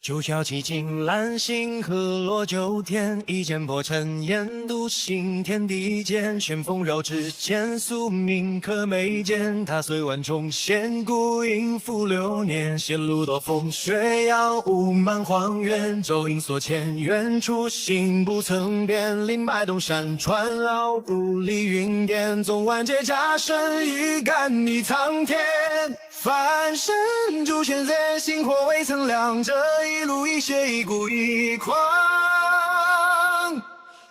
九霄奇境蓝星河落九天，一剑破尘烟，独行天地间。旋风绕指间，宿命可眉间。踏碎万重险，孤影负流年。仙路多风雪遥，雾漫荒原。咒影所牵，远处心不曾变。林脉东山川绕，不离云巅。纵万劫加身，欲干逆苍天。翻身诛仙贼，星火未曾亮，这一路一血一孤一狂。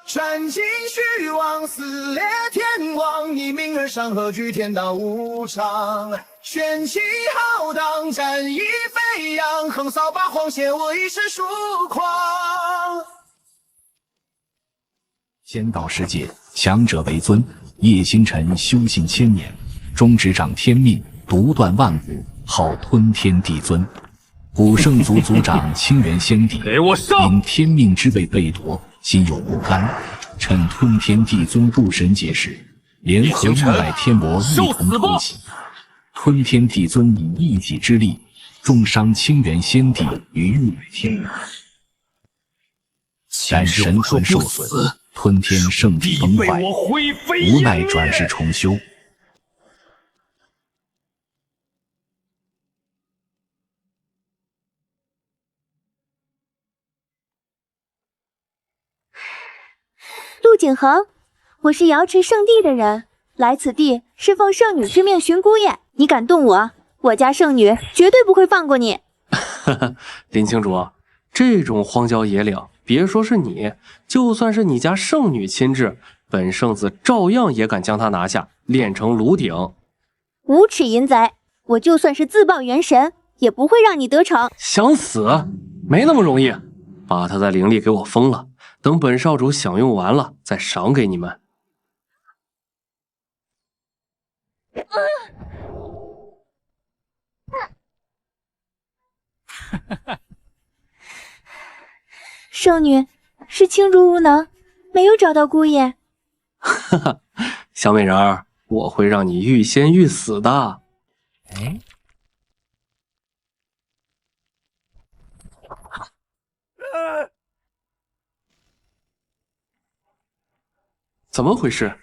穿金虚妄，撕裂天网，以命而上，何惧天道无常？玄气浩荡，战意飞扬，横扫八荒，携我一世疏狂。仙道世界，强者为尊。叶星辰修行千年，终执掌天命，独断万古，号吞天帝尊。古圣族族长清源仙帝，给我上！因天命之位被夺，心有不甘，趁吞天帝尊入神劫时，联合100天魔一同突袭。吞天帝尊以一己之力，重伤清源仙帝于100天魔，但神魂受损，吞天圣地崩坏，无奈转世重修。陆景恒，我是瑶池圣地的人，来此地是奉圣女之命寻姑爷。你敢动我，我家圣女绝对不会放过你。林清主，这种荒郊野岭，别说是你，就算是你家圣女亲至，本圣子照样也敢将她拿下，炼成炉鼎。无耻淫贼，我就算是自爆元神，也不会让你得逞。想死？没那么容易，把她的灵力给我封了。等本少主享用完了，再赏给你们。圣女是青竹无能，没有找到姑爷。哈哈，小美人儿，我会让你欲仙欲死的。怎么回事？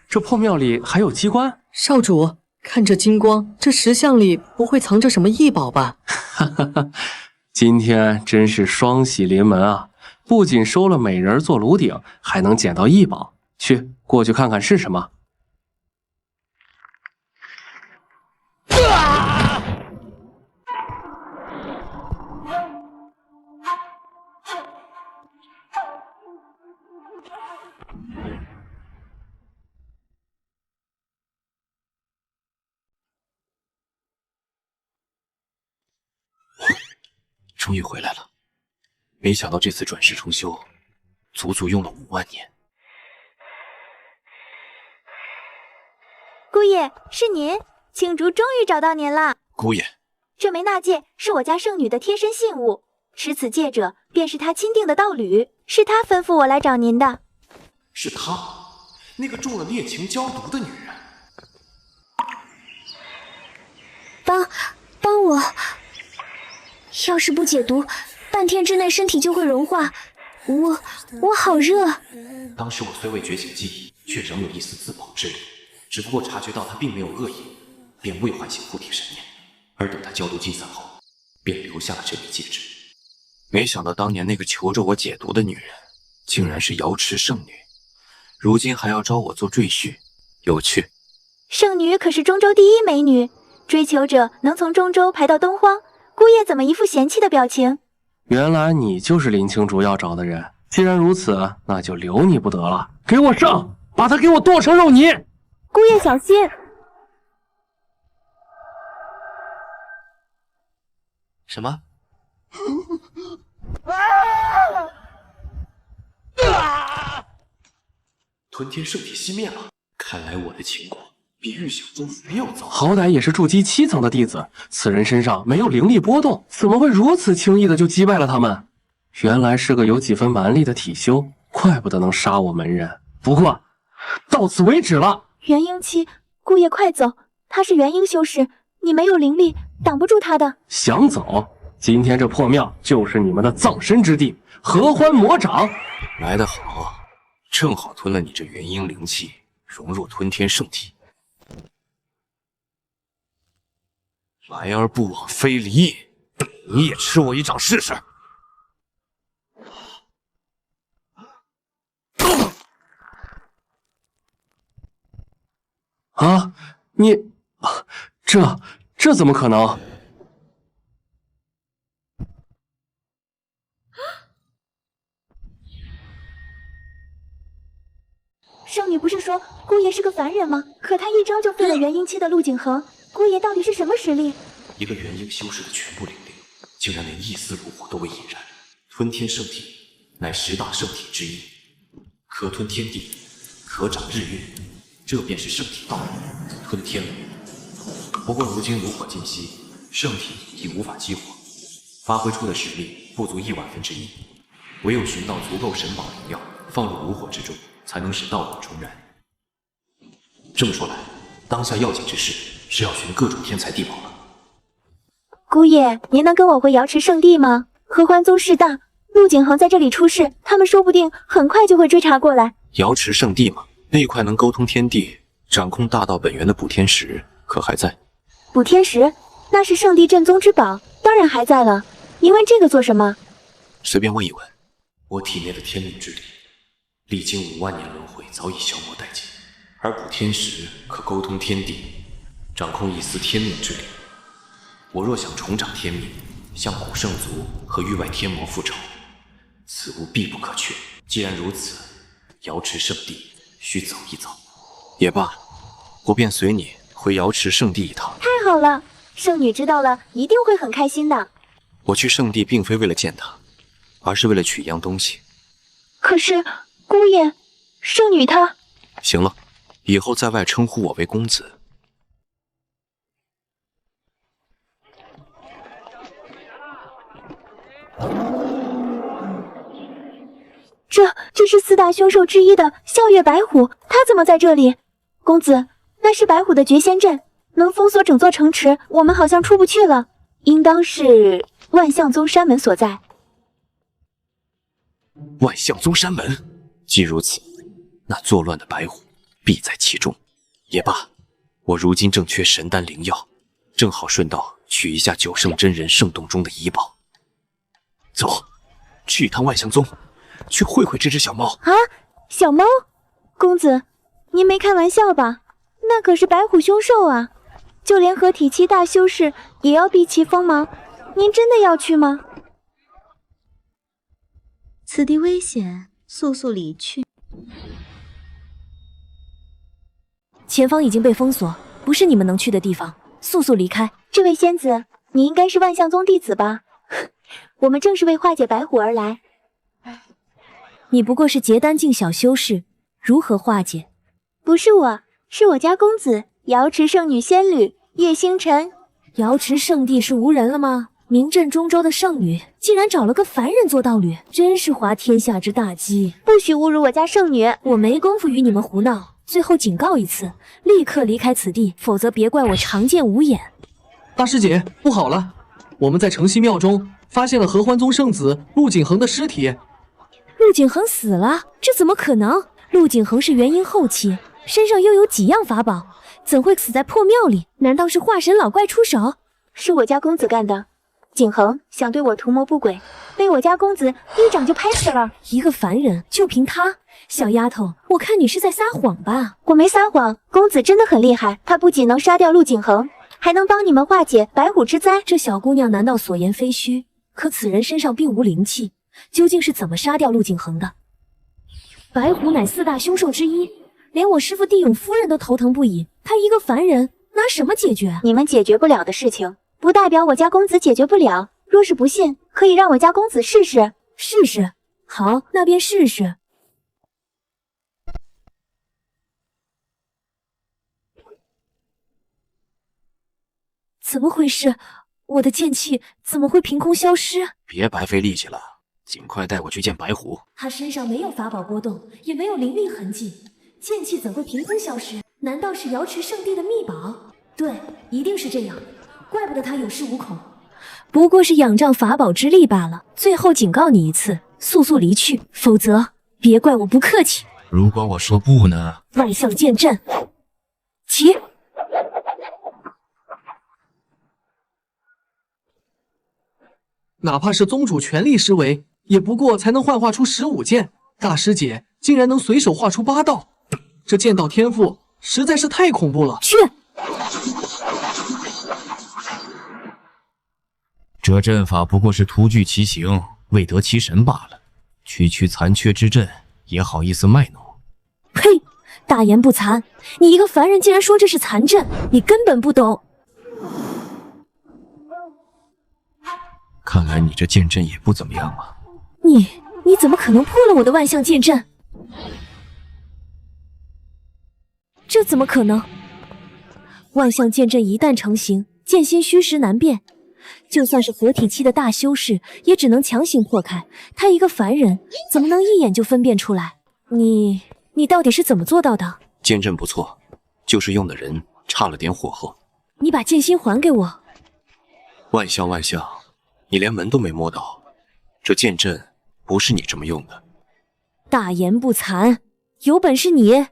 这破庙里还有机关？少主，看这金光，这石像里不会藏着什么异宝吧？哈哈哈，今天真是双喜临门啊！不仅收了美人做炉鼎，还能捡到异宝。去，过去看看是什么。终于回来了，没想到这次转世重修，足足用了5万年。姑爷，是您，青竹终于找到您了。姑爷，这枚纳戒是我家圣女的贴身信物，持此戒者便是她钦定的道侣，是她吩咐我来找您的。是她，那个中了烈情焦毒的女人。帮我！要是不解毒，半天之内身体就会融化。我好热。当时我虽未觉醒记忆，却仍有一丝自保之力，只不过察觉到他并没有恶意，便未唤醒护体神念。而等他焦毒尽散后，便留下了这枚戒指。没想到当年那个求着我解毒的女人，竟然是瑶池圣女，如今还要招我做赘婿，有趣。圣女可是中州第一美女，追求者能从中州排到东荒。姑爷怎么一副嫌弃的表情？原来你就是林青竹要找的人。既然如此，那就留你不得了。给我上，把他给我剁成肉泥！姑爷小心！什么？吞天圣体熄灭了，看来我的情况比预想中还要糟。好歹也是筑基7层的弟子，此人身上没有灵力波动，怎么会如此轻易的就击败了他们？原来是个有几分蛮力的体修，怪不得能杀我门人。不过，到此为止了。元婴期，姑爷快走，他是元婴修士，你没有灵力，挡不住他的。想走？今天这破庙就是你们的葬身之地，合欢魔掌。来得好，正好吞了你这元婴灵气，融入吞天圣体。来而不往非礼，你也吃我一掌试试。啊，你，这怎么可能？圣女不是说姑爷是个凡人吗？可他一招就废了元婴期的陆景恒，姑爷到底是什么实力？一个元婴修士的全部灵力，竟然连一丝炉火都未引燃。吞天圣体乃10大圣体之一，可吞天地，可掌日月，这便是圣体道理，吞天了。不过如今炉火尽熄，圣体已无法激活，发挥出的实力不足1/1000，唯有寻到足够神宝灵药，放入炉火之中，才能使道果重燃。这么说来，当下要紧之事是要寻各种天材地宝了。姑爷，您能跟我回瑶池圣地吗？合欢宗势大，陆景恒在这里出事，他们说不定很快就会追查过来。瑶池圣地嘛，那块能沟通天地、掌控大道本源的补天石可还在？补天石，那是圣地镇宗之宝，当然还在了。您问这个做什么？随便问一问。我体内的天命之力，历经5万年轮回，早已消磨殆尽。而补天石可沟通天地，掌控一丝天命之力。我若想重掌天命，向古圣族和域外天魔复仇，此物必不可缺。既然如此，瑶池圣地需走一走。也罢，我便随你回瑶池圣地一趟。太好了，圣女知道了一定会很开心的。我去圣地并非为了见他，而是为了取一样东西。可是，姑爷，圣女她……行了，以后在外称呼我为公子。这是4大凶兽之一的笑月白虎，他怎么在这里？公子，那是白虎的绝仙阵，能封锁整座城池，我们好像出不去了。应当是万象宗山门所在。万象宗山门，既如此，那作乱的白虎必在其中。也罢，我如今正缺神丹灵药，正好顺道取一下九圣真人圣洞中的遗宝。走，去一趟万象宗，去会会这只小猫。啊，小猫？公子，您没开玩笑吧？那可是白虎凶兽啊！就连合体期大修士也要避其锋芒，您真的要去吗？此地危险，速速离去。前方已经被封锁，不是你们能去的地方，速速离开。这位仙子，你应该是万象宗弟子吧？我们正是为化解白虎而来。你不过是结丹境小修士，如何化解？不是我，是我家公子瑶池圣女仙侣叶星辰。瑶池圣地是无人了吗？名震中州的圣女竟然找了个凡人做道侣，真是滑天下之大稽！不许侮辱我家圣女！我没工夫与你们胡闹。最后警告一次，立刻离开此地，否则别怪我长剑无眼。大师姐，不好了！我们在城西庙中发现了合欢宗圣子陆景恒的尸体。陆景恒死了？这怎么可能？陆景恒是元婴后期，身上又有几样法宝，怎会死在破庙里？难道是化神老怪出手？是我家公子干的。景恒想对我图谋不轨，被我家公子一掌就拍死了。一个凡人就凭他？小丫头，我看你是在撒谎吧？我没撒谎，公子真的很厉害，他不仅能杀掉陆景恒，还能帮你们化解白虎之灾。这小姑娘难道所言非虚？可此人身上并无灵气，究竟是怎么杀掉陆景恒的？白虎乃4大凶兽之一，连我师父地勇夫人都头疼不已，他一个凡人拿什么解决？你们解决不了的事情，不代表我家公子解决不了。若是不信，可以让我家公子试试。试试？好，那便试试。怎么回事？我的剑气怎么会凭空消失？别白费力气了，尽快带我去见白虎。他身上没有法宝波动，也没有灵力痕迹，剑气怎会凭空消失？难道是瑶池圣地的秘宝？对，一定是这样，怪不得他有恃无恐。不过是仰仗法宝之力罢了。最后警告你一次，速速离去，否则别怪我不客气。如果我说不呢？万象剑阵，起！哪怕是宗主全力施为，也不过才能幻化出15剑，大师姐竟然能随手画出8道，这剑道天赋实在是太恐怖了。去！这阵法不过是徒具其形，未得其神罢了。区区残缺之阵，也好意思卖弄？呸！大言不惭！你一个凡人竟然说这是残阵，你根本不懂。看来你这剑阵也不怎么样啊！你怎么可能破了我的万象剑阵？这怎么可能？万象剑阵一旦成型，剑心虚实难辨，就算是合体期的大修士，也只能强行破开。他一个凡人，怎么能一眼就分辨出来？你到底是怎么做到的？剑阵不错，就是用的人差了点火候。你把剑心还给我！万象万象，你连门都没摸到，这剑阵不是你这么用的。大言不惭，有本事你！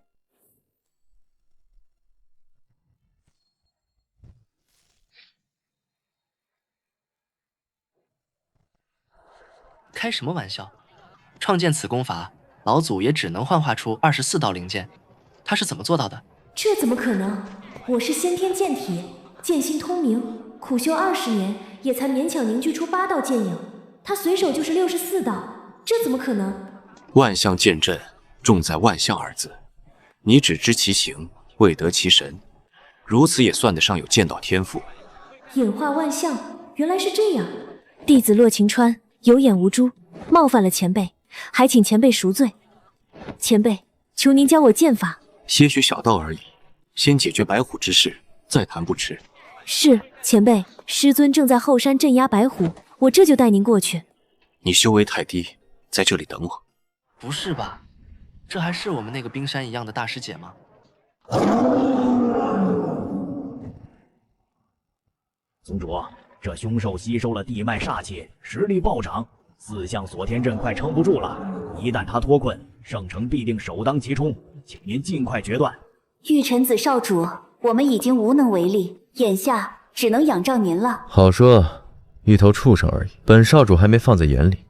开什么玩笑！创建此功法，老祖也只能幻化出24道灵剑，他是怎么做到的？这怎么可能？我是先天剑体，剑心通明，苦修20年，也才勉强凝聚出8道剑影。他随手就是64道，这怎么可能？万象剑阵，重在万象二字。你只知其形，未得其神，如此也算得上有剑道天赋。演化万象，原来是这样。弟子洛晴川有眼无珠，冒犯了前辈，还请前辈赎罪。前辈，求您教我剑法。些许小道而已，先解决白虎之事，再谈不迟。是，前辈，师尊正在后山镇压白虎，我这就带您过去。你修为太低，在这里等我。不是吧？这还是我们那个冰山一样的大师姐吗？宗主，这凶兽吸收了地脉煞气，实力暴涨，4象锁天阵快撑不住了。一旦他脱困，圣城必定首当其冲，请您尽快决断。玉臣子少主，我们已经无能为力，眼下只能仰仗您了。好说，一头畜生而已，本少主还没放在眼里。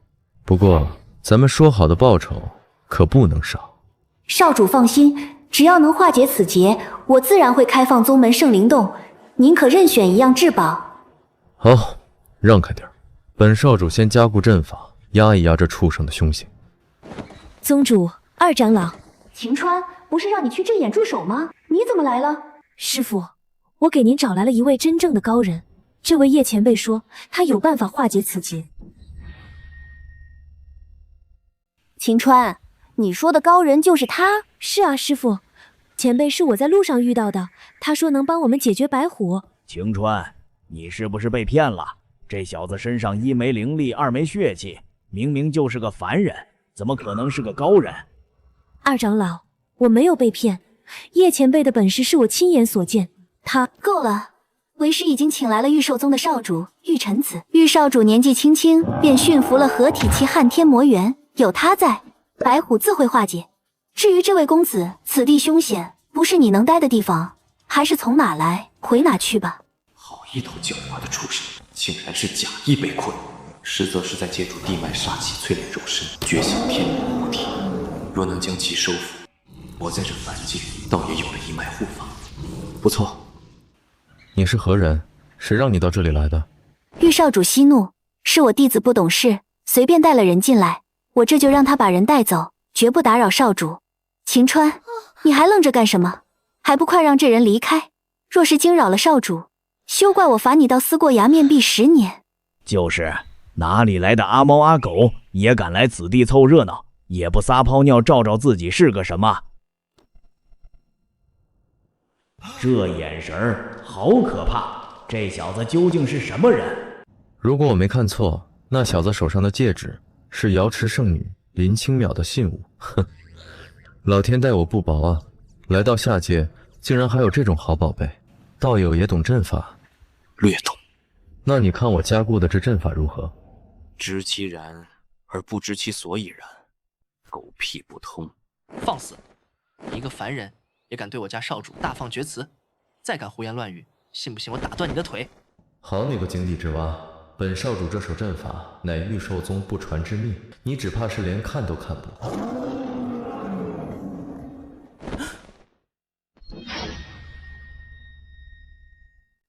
不过咱们说好的报酬可不能少。少主放心，只要能化解此劫，我自然会开放宗门圣灵洞，您可任选一样至宝。好，让开点，本少主先加固阵法，压一压这畜生的凶性。宗主，二长老，晴川，不是让你去镇眼驻守吗？你怎么来了？师父，我给您找来了一位真正的高人。这位叶前辈说，他有办法化解此劫。晴川，你说的高人就是他？是啊，师父，前辈是我在路上遇到的，他说能帮我们解决白虎。晴川，你是不是被骗了？这小子身上1没灵力，2没血气，明明就是个凡人，怎么可能是个高人？二长老，我没有被骗，叶前辈的本事是我亲眼所见。他够了，为师已经请来了玉兽宗的少主玉臣子。玉少主年纪轻轻便驯服了合体期撼天魔猿，有他在，白虎自会化解。至于这位公子，此地凶险，不是你能待的地方，还是从哪来回哪去吧。好一头狡猾的畜生，竟然是假意被困，实则是在借助地脉煞气淬炼肉身，觉醒天灵护体。若能将其收服，我在这凡界倒也有了一脉护法。不错。你是何人？谁让你到这里来的？玉少主息怒，是我弟子不懂事，随便带了人进来，我这就让他把人带走，绝不打扰少主。晴川，你还愣着干什么？还不快让这人离开！若是惊扰了少主，休怪我罚你到思过崖面壁10年。就是，哪里来的阿猫阿狗也敢来此地凑热闹，也不撒泡尿照照自己是个什么？这眼神儿好可怕，这小子究竟是什么人？如果我没看错，那小子手上的戒指是瑶池圣女林清淼的信物。哼，老天待我不薄啊！来到下界，竟然还有这种好宝贝。道友也懂阵法？略懂。那你看我加固的这阵法如何？知其然而不知其所以然，狗屁不通！放肆！你一个凡人也敢对我家少主大放厥词？再敢胡言乱语，信不信我打断你的腿？好你个井底之蛙！本少主这手阵法乃玉兽宗不传之秘，你只怕是连看都看不。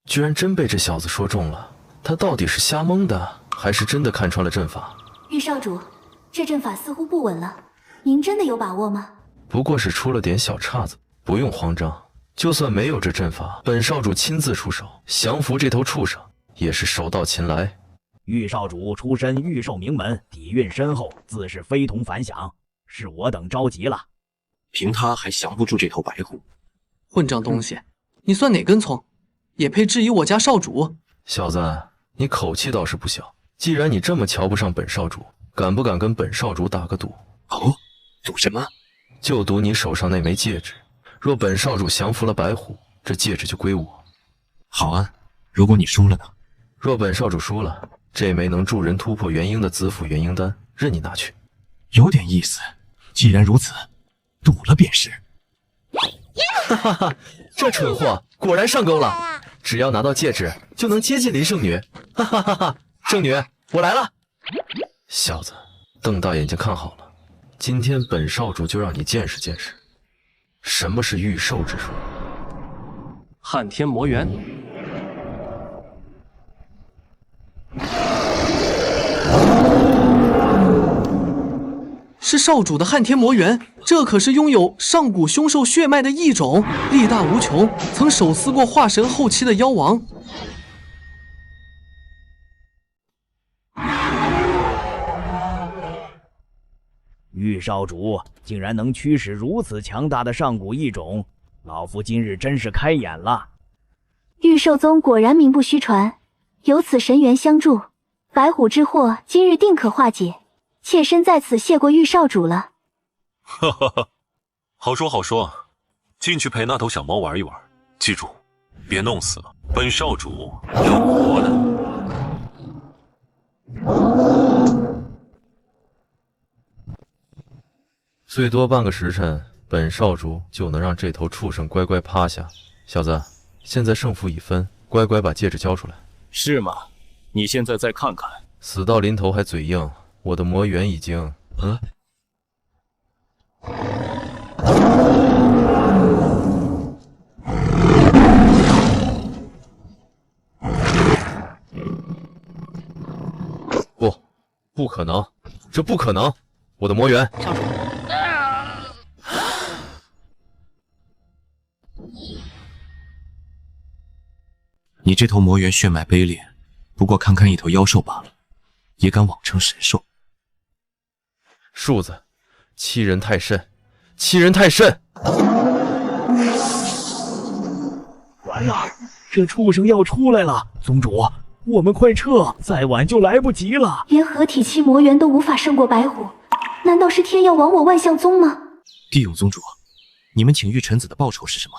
居然真被这小子说中了，他到底是瞎蒙的，还是真的看穿了阵法？玉少主，这阵法似乎不稳了，您真的有把握吗？不过是出了点小岔子，不用慌张。就算没有这阵法，本少主亲自出手降服这头畜生，也是手到擒来。玉少主出身玉兽名门，底蕴深厚，自是非同凡响，是我等着急了。凭他还降不住这头白虎。混账东西，你算哪根葱？也配质疑我家少主？小子，你口气倒是不小。既然你这么瞧不上本少主，敢不敢跟本少主打个赌？哦，赌什么？就赌你手上那枚戒指。若本少主降服了白虎，这戒指就归我。好啊，如果你输了呢？若本少主输了，这枚能助人突破元婴的子府元婴丹，任你拿去。有点意思。既然如此，赌了便是。哈哈哈，这蠢货果然上钩了。只要拿到戒指，就能接近林圣女。哈哈哈哈！圣女，我来了。小子，瞪大眼睛看好了，今天本少主就让你见识见识，什么是御兽之术。撼天魔元。是少主的撼天魔元，这可是拥有上古凶兽血脉的异种，力大无穷，曾手撕过化神后期的妖王。玉少主竟然能驱使如此强大的上古异种，老夫今日真是开眼了。玉兽宗果然名不虚传，有此神元相助，白虎之祸今日定可化解。妾身在此谢过玉少主了。哈哈哈，好说好说，进去陪那头小猫玩一玩，记住，别弄死了，本少主要活的。最多半个时辰，本少主就能让这头畜生乖乖趴下。小子，现在胜负已分，乖乖把戒指交出来。是吗？你现在再看看。死到临头还嘴硬，我的魔元已经……不可能，这不可能！我的魔元，少主。你这头魔元血脉卑劣，不过堪堪一头妖兽罢了，也敢妄称神兽。庶子，欺人太甚，欺人太甚！完了，这畜生要出来了！宗主，我们快撤，再晚就来不及了。连合体期魔元都无法胜过白虎，难道是天要亡我万象宗吗？地勇宗主，你们请玉臣子的报酬是什么？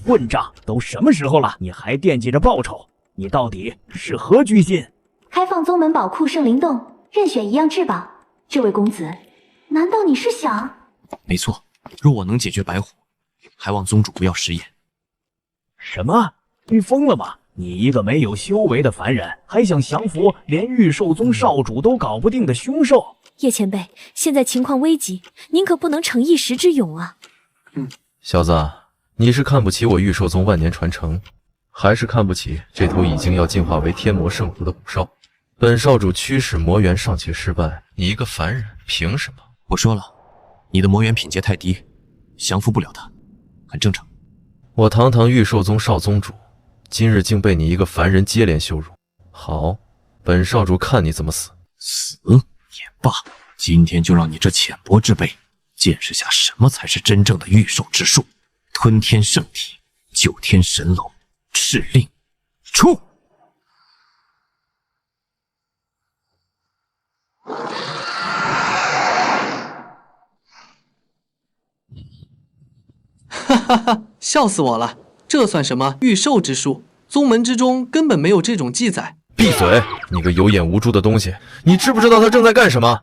混账！都什么时候了，你还惦记着报酬？你到底是何居心？开放宗门宝库圣灵洞，任选一样至宝。这位公子，难道你是想……没错，若我能解决白虎，还望宗主不要食言。什么？你疯了吗？你一个没有修为的凡人，还想降服连御兽宗少主都搞不定的凶兽？叶前辈，现在情况危急，您可不能逞一时之勇啊！小子，你是看不起我御兽宗万年传承，还是看不起这头已经要进化为天魔圣虎的虎兽？本少主驱使魔元尚且失败，你一个凡人凭什么？我说了，你的魔元品阶太低，降服不了他，很正常。我堂堂御兽宗少宗主，今日竟被你一个凡人接连羞辱。好，本少主看你怎么死。死也罢，今天就让你这浅薄之辈见识下什么才是真正的御兽之术。吞天圣体，九天神龙，敕令出！哈哈哈，笑死我了！这算什么御兽之术？宗门之中根本没有这种记载。闭嘴！你个有眼无珠的东西，你知不知道他正在干什么？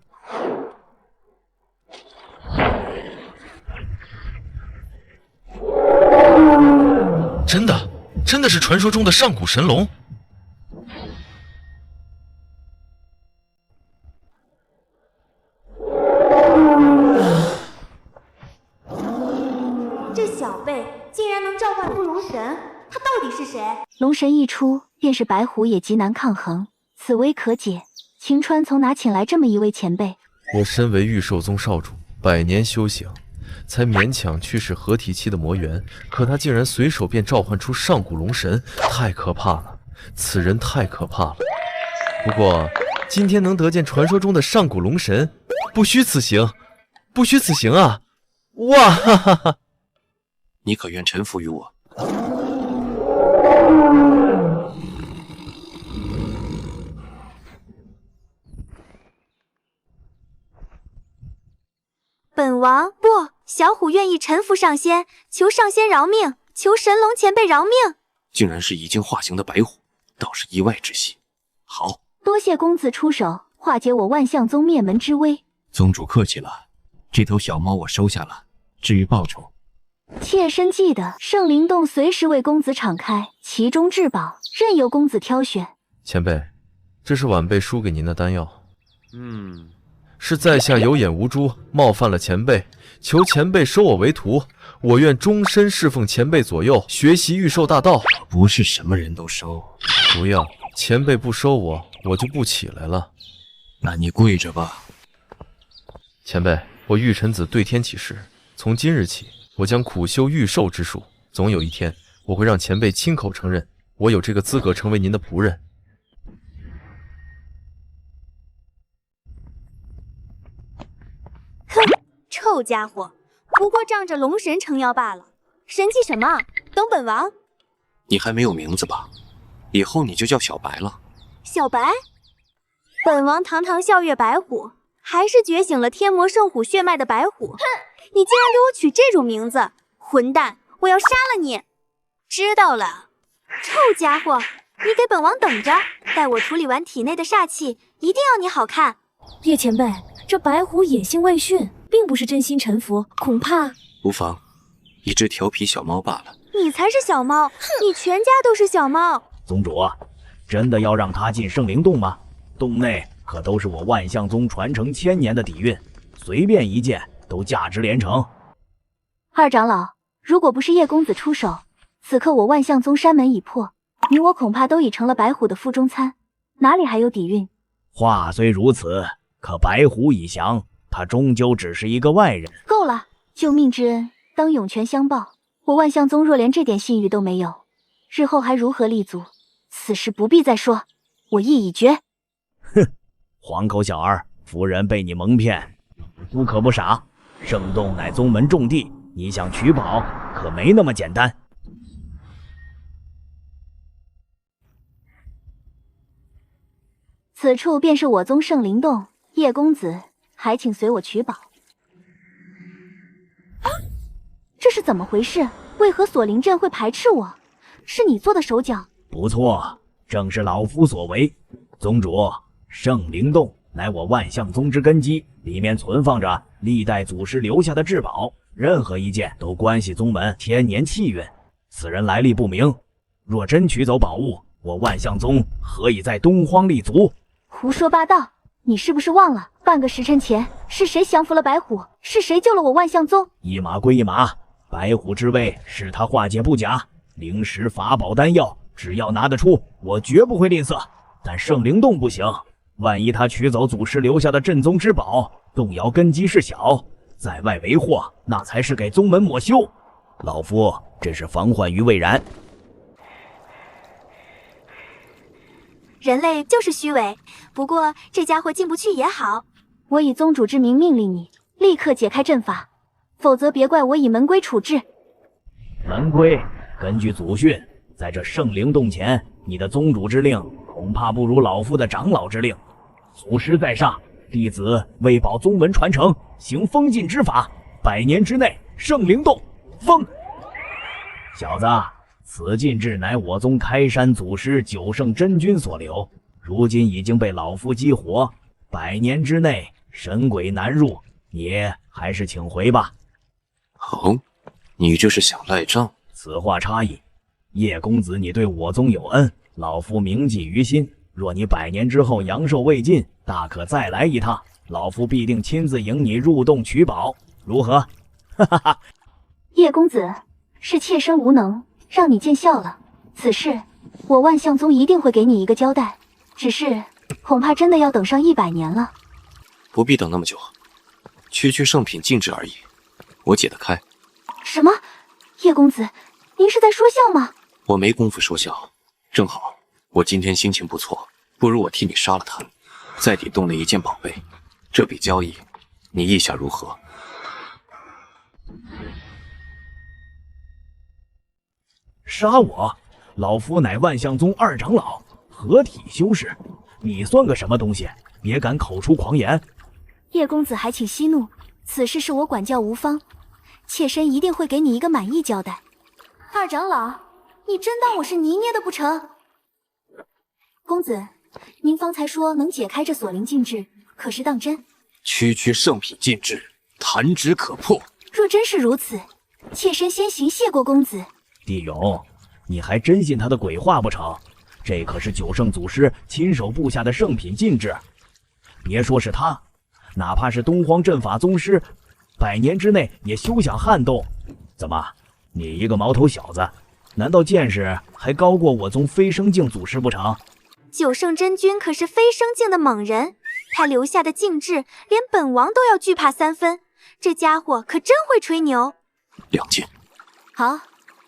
真的是传说中的上古神龙。这小辈竟然能召唤出龙神，他到底是谁？龙神一出，便是白虎也极难抗衡，此危可解。晴川从哪请来这么一位前辈？我身为玉兽宗少主，100年修行，才勉强驱使合体期的魔猿，可他竟然随手便召唤出上古龙神，太可怕了！此人太可怕了。不过今天能得见传说中的上古龙神，不虚此行，不虚此行啊！哇哈哈哈！你可愿臣服于我？本王不，小虎愿意臣服上仙，求上仙饶命，求神龙前辈饶命。竟然是已经化形的白虎，倒是意外之喜。好，多谢公子出手，化解我万象宗灭门之危。宗主客气了，这头小猫我收下了。至于报酬，妾身记得圣灵洞随时为公子敞开，其中至宝任由公子挑选。前辈，这是晚辈输给您的丹药。是在下有眼无珠，冒犯了前辈，求前辈收我为徒，我愿终身侍奉前辈左右，学习御兽大道。不是什么人都收。不要，前辈不收我，我就不起来了。那你跪着吧。前辈，我玉臣子对天起誓，从今日起，我将苦修御兽之术，总有一天，我会让前辈亲口承认，我有这个资格成为您的仆人。哼，臭家伙，不过仗着龙神撑腰罢了，神气什么？等本王。你还没有名字吧？以后你就叫小白了。小白？本王堂堂笑月白虎，还是觉醒了天魔圣虎血脉的白虎。哼，你竟然给我取这种名字，混蛋！我要杀了你！知道了，臭家伙，你给本王等着，待我处理完体内的煞气，一定要你好看。叶前辈，这白虎野性未驯，并不是真心臣服，恐怕无妨，一只调皮小猫罢了。你才是小猫，你全家都是小猫。宗主，真的要让他进圣灵洞吗？洞内可都是我万象宗传承1000年的底蕴，随便一件都价值连城。二长老，如果不是叶公子出手，此刻我万象宗山门已破，你我恐怕都已成了白虎的腹中餐，哪里还有底蕴？话虽如此，可白虎已降，他终究只是一个外人。够了，救命之恩当涌泉相报。我万象宗若连这点信誉都没有，日后还如何立足？此事不必再说，我意已决。哼，黄口小儿，夫人被你蒙骗，夫可不傻。圣洞乃宗门重地，你想取宝可没那么简单。此处便是我宗圣灵洞，叶公子还请随我取宝。这是怎么回事？为何锁灵阵会排斥我？是你做的手脚？不错，正是老夫所为。宗主，圣灵洞乃我万象宗之根基，里面存放着历代祖师留下的至宝，任何一件都关系宗门千年气运。此人来历不明，若真取走宝物，我万象宗何以在东荒立足？胡说八道！你是不是忘了半个时辰前是谁降服了白虎？是谁救了我万象宗？一码归一码，白虎之位是他化解不假，灵石法宝丹药只要拿得出，我绝不会吝啬。但圣灵洞不行，万一他取走祖师留下的镇宗之宝，动摇根基事小，在外为祸，那才是给宗门抹羞。老夫这是防患于未然。人类就是虚伪，不过这家伙进不去也好。我以宗主之名命令你立刻解开阵法，否则别怪我以门规处置。门规，根据祖训，在这圣灵洞前，你的宗主之令恐怕不如老夫的长老之令。祖师在上，弟子为保宗门传承，行封禁之法，100年之内圣灵洞封。小子，此禁制乃我宗开山祖师九圣真君所留，如今已经被老夫激活，100年之内神鬼难入，你还是请回吧。好，你这是想赖账？此话差矣。叶公子，你对我宗有恩，老夫铭记于心。若你100年之后阳寿未尽，大可再来一趟，老夫必定亲自迎你入洞取宝，如何？哈哈哈！叶公子，是妾身无能，让你见笑了。此事我万象宗一定会给你一个交代，只是恐怕真的要等上100年了。不必等那么久，区区圣品禁制而已，我解得开。什么？叶公子，您是在说笑吗？我没工夫说笑，正好我今天心情不错，不如我替你杀了他，再抵洞内一件宝贝，这笔交易你意下如何？杀我？老夫乃万象宗2长老，合体修士，你算个什么东西？别敢口出狂言！叶公子还请息怒，此事是我管教无方，妾身一定会给你一个满意交代。2长老，你真当我是泥捏的不成？公子，您方才说能解开这锁灵禁制，可是当真？区区圣品禁制，弹指可破。若真是如此，妾身先行谢过公子。地勇，你还真信他的鬼话不成？这可是九圣祖师亲手布下的圣品禁制，别说是他，哪怕是东荒阵法宗师，100年之内也休想撼动。怎么，你一个毛头小子，难道见识还高过我宗飞升境祖师不成？九圣真君可是飞升境的猛人，他留下的禁制，连本王都要惧怕3分。这家伙可真会吹牛。两件。好，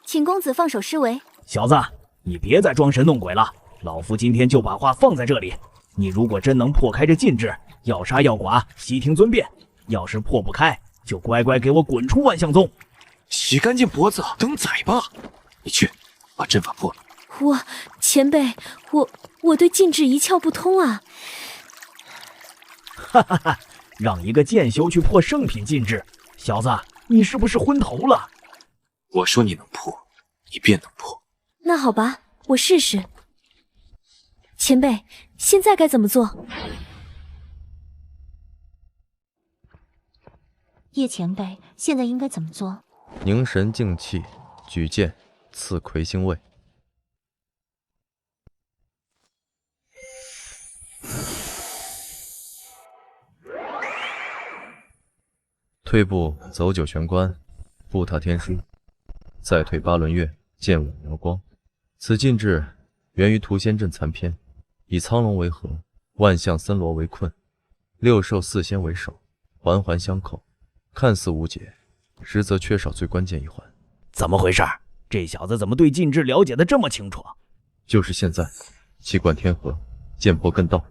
请公子放手施为。小子，你别再装神弄鬼了，老夫今天就把话放在这里。你如果真能破开这禁制，要杀要剐，悉听尊便；要是破不开，就乖乖给我滚出万象宗。洗干净脖子，等宰吧。你去，把阵法破了。前辈，我对禁制一窍不通啊。哈哈哈，让一个剑修去破圣品禁制，小子，你是不是昏头了？我说你能破，你便能破。那好吧，我试试。前辈，现在该怎么做？叶前辈，现在应该怎么做？凝神静气，举剑刺魁星位。退步走9玄关，步踏天书，再退8轮月，剑舞苗光。此禁制源于屠仙阵残篇，以苍龙为核，万象森罗为困，6兽4仙为首，环环相扣，看似无解，实则缺少最关键一环。怎么回事？这小子怎么对禁制了解的这么清楚？就是现在，气贯天河，剑破艮道。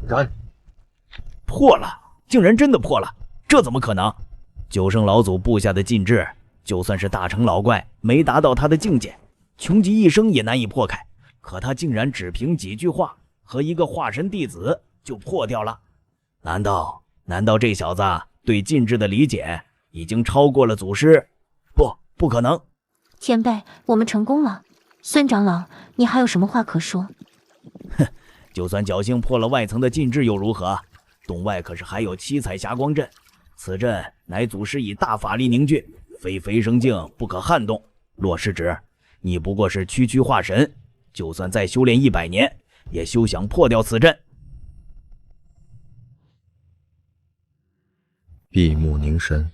然，破了，竟然真的破了，这怎么可能？九圣老祖布下的禁制，就算是大成老怪没达到他的境界，穷极一生也难以破开。可他竟然只凭几句话和一个化神弟子就破掉了。难道这小子对禁制的理解已经超过了祖师？不可能。前辈，我们成功了。孙长老，你还有什么话可说？哼，就算侥幸破了外层的禁制又如何？洞外可是还有7彩霞光阵，此阵乃祖师以大法力凝聚，非飞升境不可撼动。若是指你不过是区化神，就算再修炼100年，也休想破掉此阵。闭目凝神，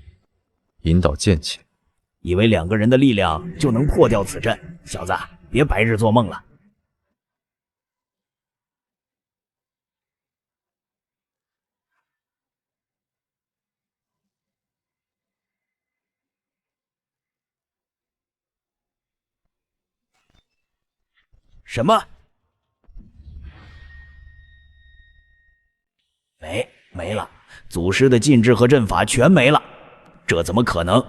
引导剑气。以为2个人的力量就能破掉此阵，小子，别白日做梦了。什么？没了，祖师的禁制和阵法全没了，这怎么可能？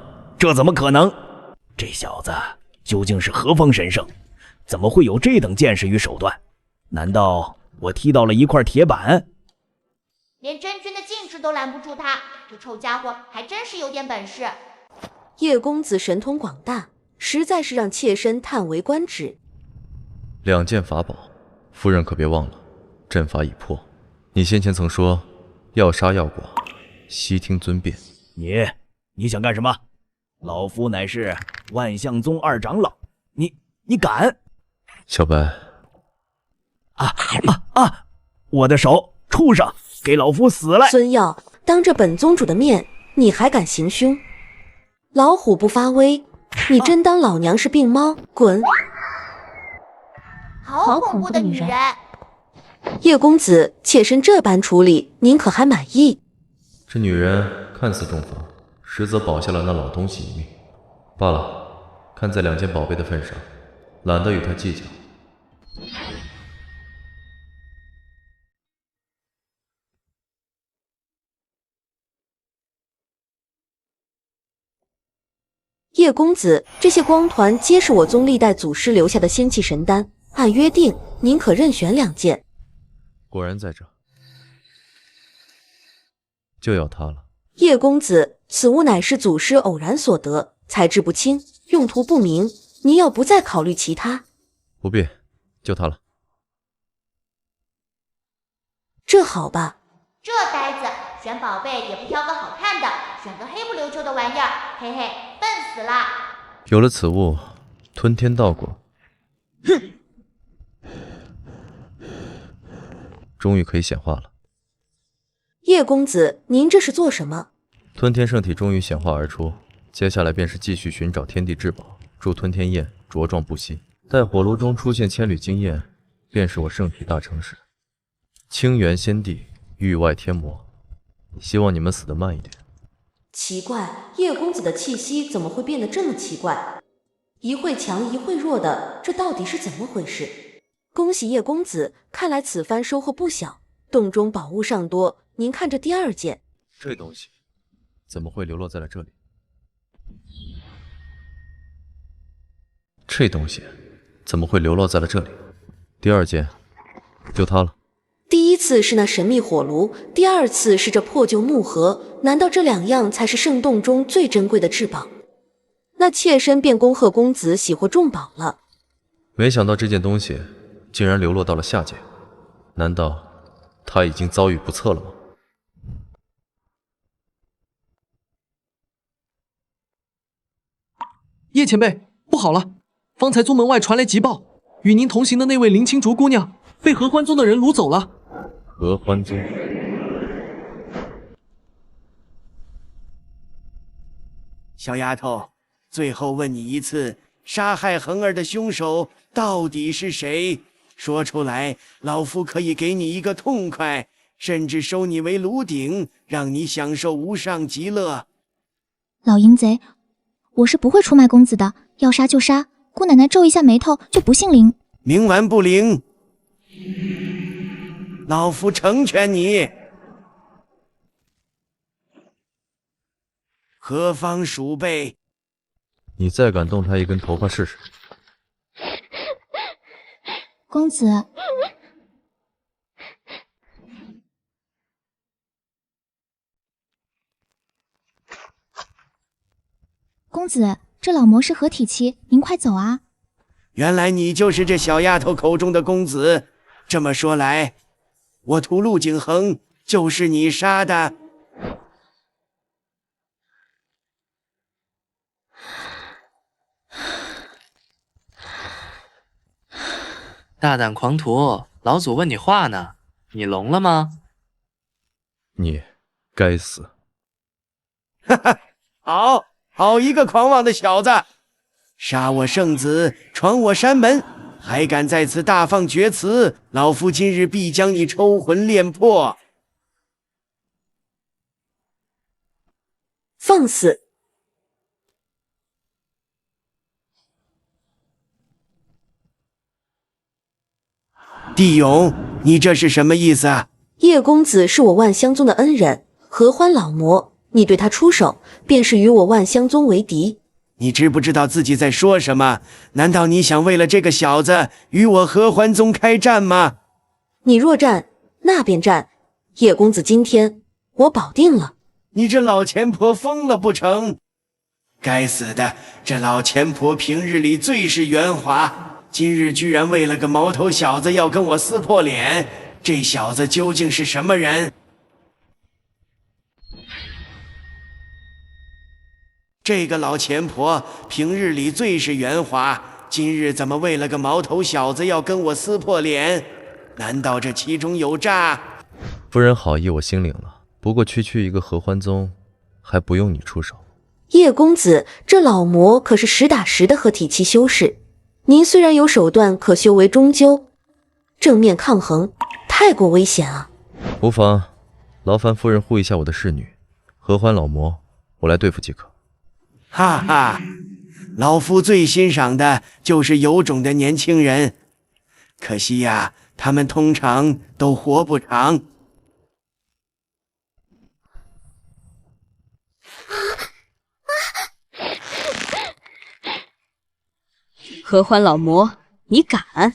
这小子究竟是何方神圣？怎么会有这等见识与手段？难道我踢到了一块铁板？连真君的禁制都拦不住他，这臭家伙还真是有点本事。叶公子神通广大，实在是让妾身叹为观止。2件法宝，夫人可别忘了，阵法已破。你先前曾说要杀要剐，悉听尊便。你想干什么？老夫乃是万象宗二长老，你敢？小白，我的手，畜生，给老夫死来！孙耀，当着本宗主的面，你还敢行凶？老虎不发威，你真当老娘是病猫？滚！好恐怖的女人！叶公子，妾身这般处理，您可还满意？这女人看似重罚，实则保下了那老东西一命。罢了，看在2件宝贝的份上，懒得与她计较。叶公子，这些光团皆是我宗历代祖师留下的仙气神丹，按约定，您可任选2件。果然在这，就要它了。叶公子，此物乃是祖师偶然所得，材质不清，用途不明，您要不再考虑其他？不必，就它了。这好吧？这呆子选宝贝也不挑个好看的，选个黑不溜秋的玩意儿，嘿嘿，笨死了。有了此物，吞天道果，哼，终于可以显化了。叶公子，您这是做什么？吞天圣体终于显化而出，接下来便是继续寻找天地至宝，助吞天焰茁壮不息。待火炉中出现千缕惊焰，便是我圣体大成时。清元先帝，域外天魔，希望你们死得慢一点。奇怪，叶公子的气息怎么会变得这么奇怪？一会强一会弱的，这到底是怎么回事？恭喜叶公子，看来此番收获不小，洞中宝物尚多。您看这第2件，这东西怎么会流落在了这里？这东西怎么会流落在了这里？第2件，就它了。第1次是那神秘火炉，第2次是这破旧木盒，难道这2样才是圣洞中最珍贵的至宝？那妾身便恭贺公子喜获重宝了。没想到这件东西竟然流落到了下界，难道他已经遭遇不测了吗？叶前辈，不好了！方才宗门外传来急报，与您同行的那位林青竹姑娘被合欢宗的人掳走了。合欢宗？小丫头，最后问你一次，杀害恒儿的凶手到底是谁？说出来，老夫可以给你一个痛快，甚至收你为炉鼎，让你享受无上极乐。老淫贼，我是不会出卖公子的，要杀就杀。姑奶奶皱一下眉头，就不姓林。冥顽不灵，老夫成全你。何方鼠辈？你再敢动他一根头发试试？公子，公子，这老魔是合体期，您快走啊！原来你就是这小丫头口中的公子。这么说来，我屠陆景恒就是你杀的。大胆狂徒，老祖问你话呢，你聋了吗？你该死！哈哈，好一个狂妄的小子！杀我圣子，闯我山门，还敢在此大放厥词！老夫今日必将你抽魂炼魄！放肆！帝勇，你这是什么意思啊？叶公子是我万香宗的恩人，合欢老魔，你对他出手，便是与我万香宗为敌。你知不知道自己在说什么？难道你想为了这个小子与我合欢宗开战吗？你若战，那便战。叶公子今天我保定了。你这老钱婆疯了不成？该死的，这老钱婆平日里最是圆滑，今日居然为了个毛头小子要跟我撕破脸，这小子究竟是什么人？这个老钱婆平日里最是圆滑，今日怎么为了个毛头小子要跟我撕破脸？难道这其中有诈？夫人好意我心领了，不过区一个合欢宗，还不用你出手。叶公子，这老魔可是实打实的合体期修士，您虽然有手段，可修为终究正面抗衡，太过危险啊！无妨，劳烦夫人护一下我的侍女，合欢老魔，我来对付即可。哈哈，老夫最欣赏的就是有种的年轻人，可惜呀，他们通常都活不长。合欢老魔，你敢？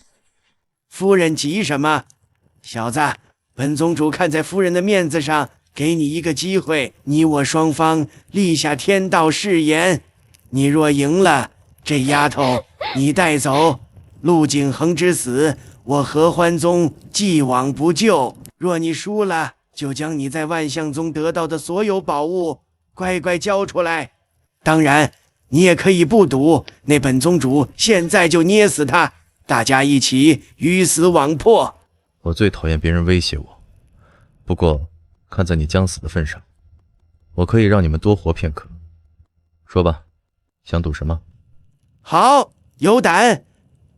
夫人急什么？小子，本宗主看在夫人的面子上，给你一个机会，你我双方立下天道誓言。你若赢了，这丫头你带走，陆景恒之死，我合欢宗既往不咎。若你输了，就将你在万象宗得到的所有宝物乖乖交出来。当然，你也可以不赌，那本宗主现在就捏死他，大家一起鱼死网破。我最讨厌别人威胁我，不过看在你将死的份上，我可以让你们多活片刻。说吧，想赌什么？好，有胆，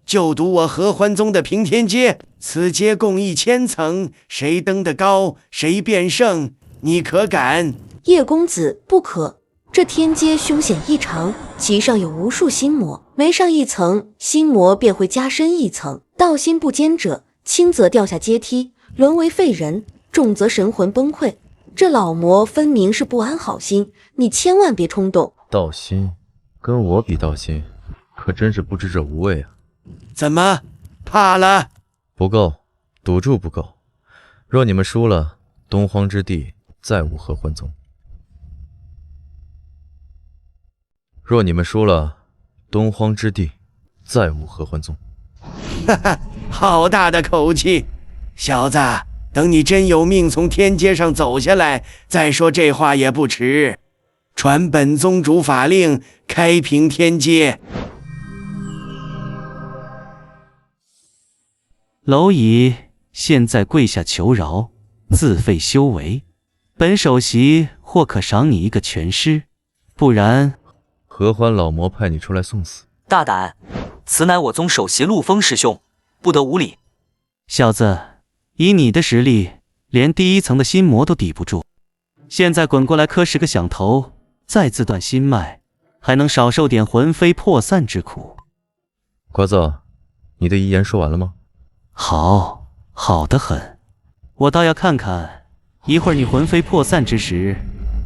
就赌我合欢宗的平天阶，此阶共1000层，谁登得高，谁便胜。你可敢？叶公子，不可。这天阶凶险异常，其上有无数心魔，每上一层，心魔便会加深一层。道心不坚者，轻则掉下阶梯，沦为废人；重则神魂崩溃。这老魔分明是不安好心，你千万别冲动。道心，跟我比道心，可真是不知者无畏啊！怎么，怕了？不够，赌注不够。若你们输了，东荒之地再无合欢宗。若你们输了，东荒之地再无合欢宗。哈哈，好大的口气！小子，等你真有命从天阶上走下来，再说这话也不迟。传本宗主法令，开平天阶。蝼蚁现在跪下求饶，自废修为。本首席或可赏你一个全尸，不然。合欢老魔派你出来送死？大胆！此乃我宗首席陆峰师兄，不得无礼。小子，以你的实力，连第1层的心魔都抵不住。现在滚过来磕10个响头，再自断心脉，还能少受点魂飞魄散之苦。瓜子，你的遗言说完了吗？好，好得很。我倒要看看，一会儿你魂飞魄散之时，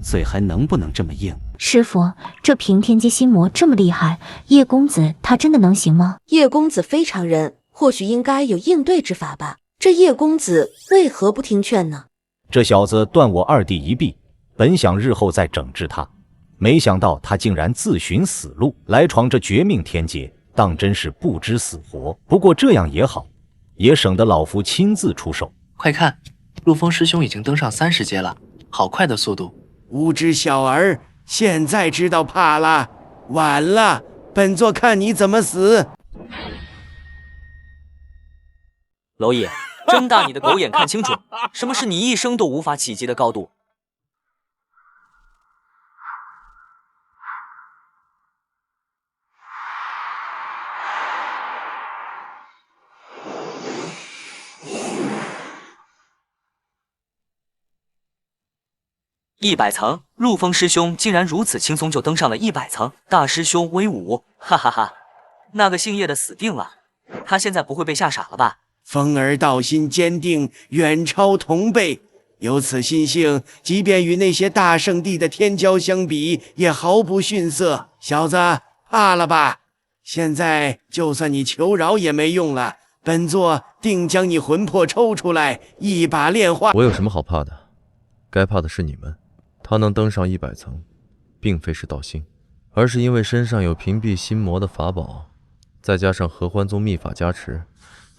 嘴还能不能这么硬？师傅，这平天阶心魔这么厉害，叶公子他真的能行吗？叶公子非常人，或许应该有应对之法吧。这叶公子为何不听劝呢？这小子断我2弟一臂，本想日后再整治他，没想到他竟然自寻死路，来闯这绝命天阶，当真是不知死活。不过这样也好，也省得老夫亲自出手。快看，陆峰师兄已经登上30阶了，好快的速度！无知小儿，现在知道怕了，晚了，本座看你怎么死！蝼蚁，睁大你的狗眼看清楚，什么是你一生都无法企及的高度？100层，陆峰师兄竟然如此轻松就登上了100层，大师兄威武！哈哈哈，那个姓叶的死定了，他现在不会被吓傻了吧？风儿道心坚定，远超同辈。有此心性，即便与那些大圣地的天骄相比，也毫不逊色。小子，怕了吧？现在就算你求饶也没用了，本座定将你魂魄抽出来，一把炼化。我有什么好怕的？该怕的是你们。他能登上100层，并非是道心，而是因为身上有屏蔽心魔的法宝，再加上合欢宗秘法加持。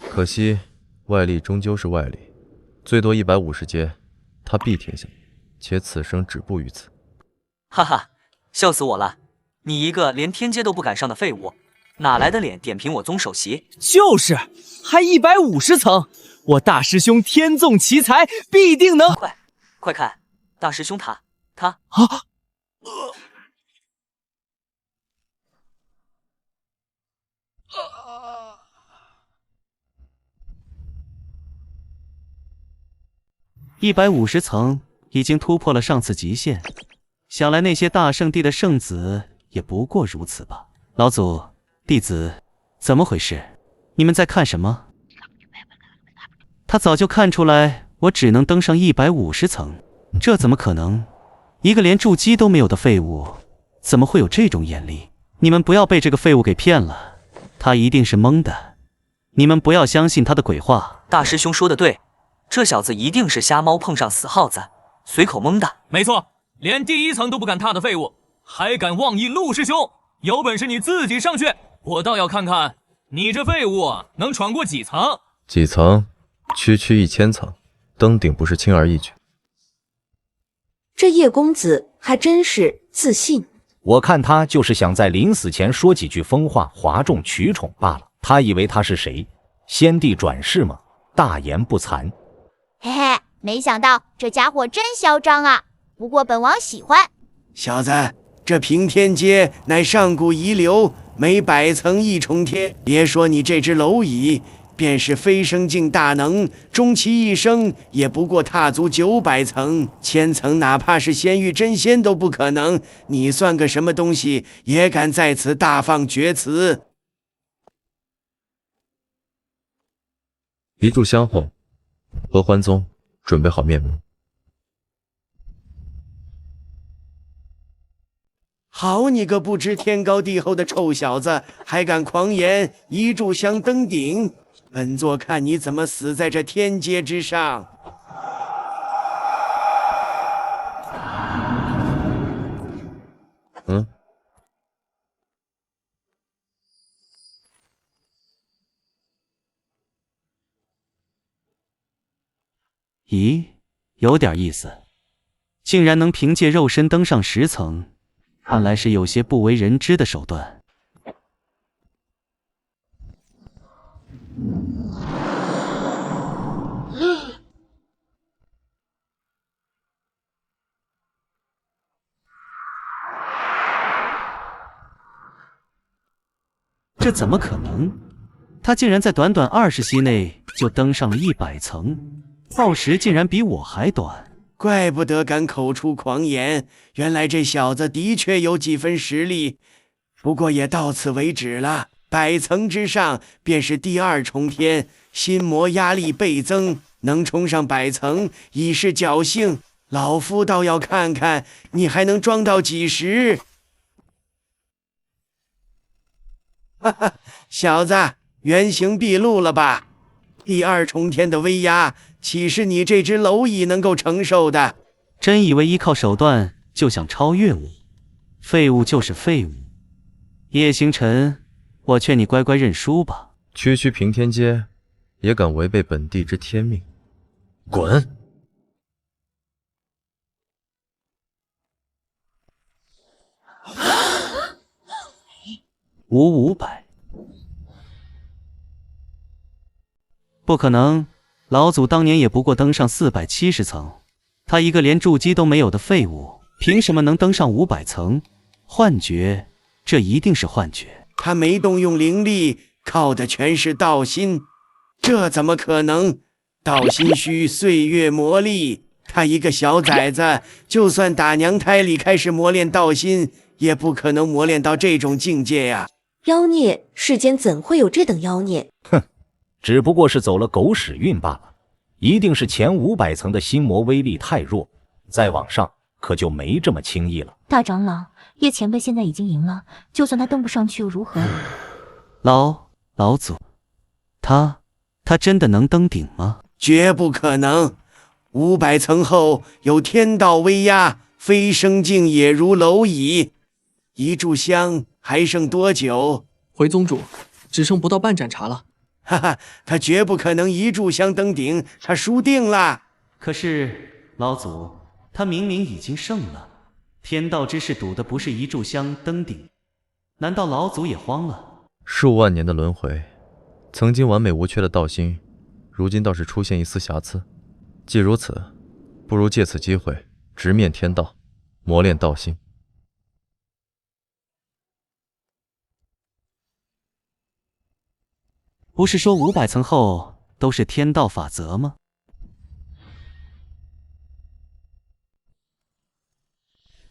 可惜外力终究是外力，最多150阶，他必停下，且此生止步于此。哈哈，笑死我了！你一个连天阶都不敢上的废物，哪来的脸点评我宗首席？就是，还150层，我大师兄天纵奇才，必定能……快看，大师兄他啊！150层已经突破了上次极限，想来那些大圣地的圣子也不过如此吧。老祖，弟子，怎么回事？你们在看什么？他早就看出来我只能登上150层，这怎么可能？一个连筑基都没有的废物，怎么会有这种眼力？你们不要被这个废物给骗了，他一定是蒙的。你们不要相信他的鬼话。大师兄说的对，这小子一定是瞎猫碰上死耗子，随口蒙的。没错，连第1层都不敢踏的废物，还敢妄议陆师兄！有本事你自己上去，我倒要看看你这废物能闯过几层。几层？区区1000层，登顶不是轻而易举。这叶公子还真是自信。我看他就是想在临死前说几句疯话，哗众取宠罢了。他以为他是谁？先帝转世吗？大言不惭。嘿嘿，没想到这家伙真嚣张啊！不过本王喜欢。小子，这平天阶乃上古遗留，每100层一重天。别说你这只蝼蚁，便是飞升境大能，终其一生也不过踏足900层、1000层，哪怕是仙域真仙都不可能。你算个什么东西，也敢在此大放厥词？一炷香后，合欢宗准备好面盟。好你个不知天高地厚的臭小子，还敢狂言一炷香登顶！本座看你怎么死在这天阶之上！咦，有点意思，竟然能凭借肉身登上10层，看来是有些不为人知的手段。这怎么可能？他竟然在短短20息内就登上了100层，耗时竟然比我还短。怪不得敢口出狂言，原来这小子的确有几分实力。不过也到此为止了，100层之上便是第2重天，心魔压力倍增，能冲上100层已是侥幸。老夫倒要看看你还能装到几时。哈哈，小子，原形毕露了吧？第2重天的威压，岂是你这只蝼蚁能够承受的？真以为依靠手段就想超越我？废物就是废物。叶星辰，我劝你乖乖认输吧。区区平天阶，也敢违背本帝之天命？滚！500，不可能！老祖当年也不过登上470层，他一个连筑基都没有的废物，凭什么能登上500层？幻觉，这一定是幻觉。他没动用灵力，靠的全是道心，这怎么可能？道心需岁月磨砺，他一个小崽子，就算打娘胎里开始磨练道心，也不可能磨练到这种境界呀！妖孽，世间怎会有这等妖孽？哼，只不过是走了狗屎运罢了。一定是前500层的心魔威力太弱，再往上可就没这么轻易了。大长老，叶前辈现在已经赢了，就算他登不上去又如何？老祖，他真的能登顶吗？绝不可能！500层后有天道威压，飞升境也如蝼蚁。一炷香还剩多久？回宗主，只剩不到半盏茶了。哈哈，他绝不可能一炷香登顶，他输定了。可是老祖，他明明已经胜了，天道之事赌的不是一炷香登顶，难道老祖也慌了？数万年的轮回，曾经完美无缺的道心，如今倒是出现一丝瑕疵。既如此，不如借此机会直面天道，磨练道心。不是说500层后都是天道法则吗？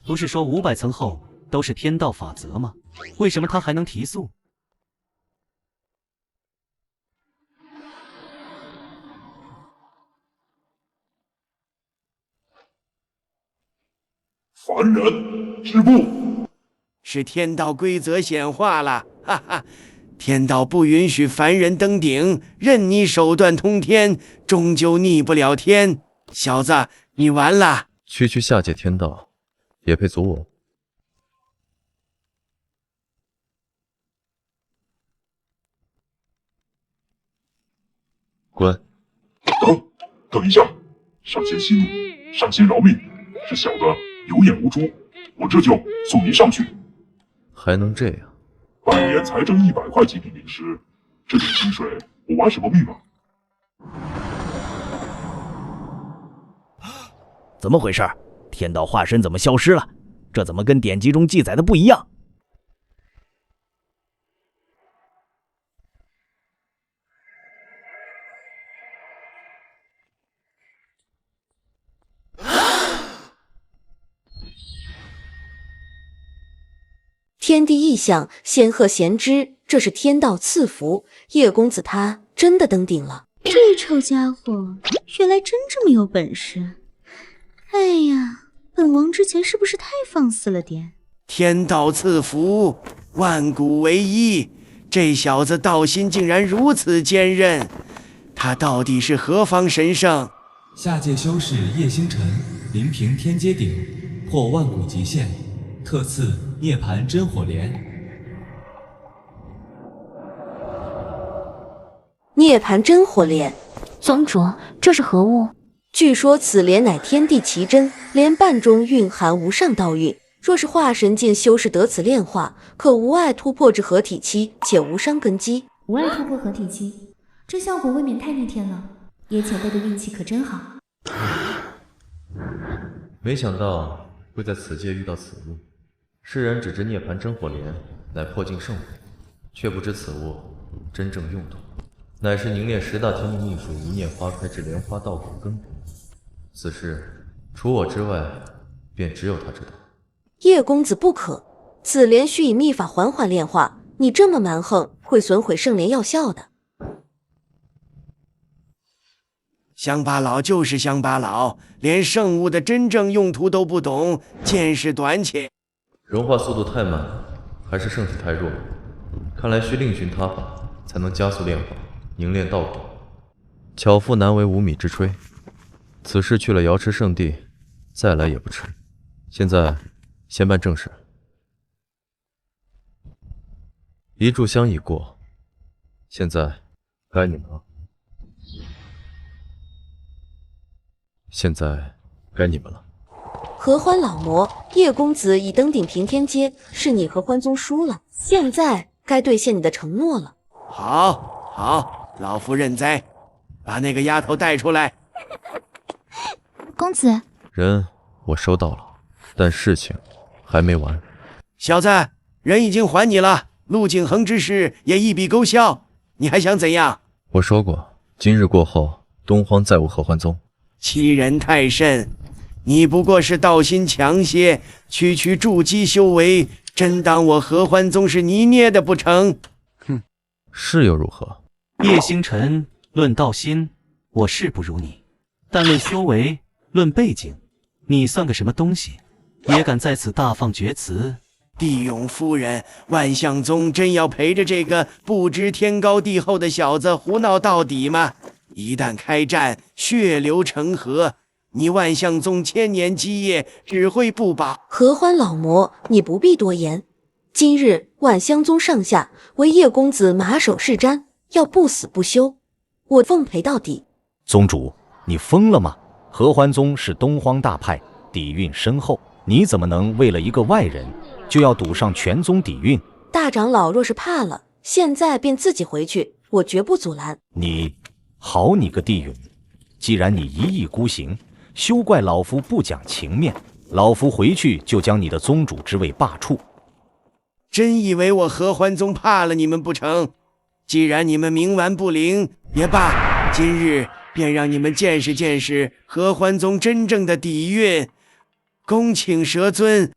不是说500层后都是天道法则吗？为什么他还能提速？凡人止步！是天道规则显化了，哈哈！天道不允许凡人登顶，任你手段通天，终究逆不了天。小子，你完了！区区下界天道，也配阻我？滚！等一下！上仙息怒，上仙饶命！这小子有眼无珠，我这就送您上去。还能这样？半年才挣100块极品灵石，这点薪水我玩什么命啊？怎么回事？天道化身怎么消失了？这怎么跟典籍中记载的不一样？天地异象，仙鹤贤知，这是天道赐福。叶公子他真的登顶了。这臭家伙原来真这么有本事！哎呀，本王之前是不是太放肆了点？天道赐福，万古唯一。这小子道心竟然如此坚韧，他到底是何方神圣？下界修士叶星辰，临平天阶顶，破万古极限，特赐涅槃真火莲。涅槃真火莲，宗主，这是何物？据说此莲乃天地奇珍，莲瓣中蕴含无上道运。若是化神境修士得此炼化，可无碍突破至合体期，且无伤根基。无碍突破合体期，这效果未免太逆天了。叶前辈的运气可真好。没想到会在此界遇到此物。世人只知涅槃真火莲乃破境圣物，却不知此物真正用途，乃是凝练10大天命秘术一念花开至莲花道果根本。此事除我之外，便只有他知道。叶公子不可，此莲需以秘法缓缓炼化，你这么蛮横，会损毁圣莲药效的。乡巴佬就是乡巴佬，连圣物的真正用途都不懂，见识短浅。融化速度太慢，还是圣体太弱？看来需另寻他法，才能加速炼化，凝练道果。巧妇难为无米之炊，此事去了瑶池圣地，再来也不迟。现在先办正事。一炷香已过，现在该你们了。现在该你们了。合欢老魔，叶公子已登顶平天阶，是你合欢宗输了，现在该兑现你的承诺了。好，老夫认栽，把那个丫头带出来。公子，人我收到了，但事情还没完。小子，人已经还你了，陆景恒之事也一笔勾销，你还想怎样？我说过，今日过后，东荒再无合欢宗。欺人太甚！你不过是道心强些，区区筑基修为，真当我合欢宗是你捏的不成？哼，是又如何？叶星辰，论道心，我是不如你，但论修为，论背景，你算个什么东西？也敢在此大放厥词？地勇夫人，万象宗真要陪着这个不知天高地厚的小子胡闹到底吗？一旦开战，血流成河，你万象宗千年基业只会不保。合欢老魔，你不必多言。今日万象宗上下唯叶公子马首是瞻，要不死不休，我奉陪到底。宗主，你疯了吗？合欢宗是东荒大派，底蕴深厚，你怎么能为了一个外人就要赌上全宗底蕴？大长老若是怕了，现在便自己回去，我绝不阻拦。你个地勇！既然你一意孤行，休怪老夫不讲情面。老夫回去就将你的宗主之位罢黜。真以为我合欢宗怕了你们不成？既然你们冥顽不灵，也罢，今日便让你们见识见识合欢宗真正的底蕴。恭请蛇尊。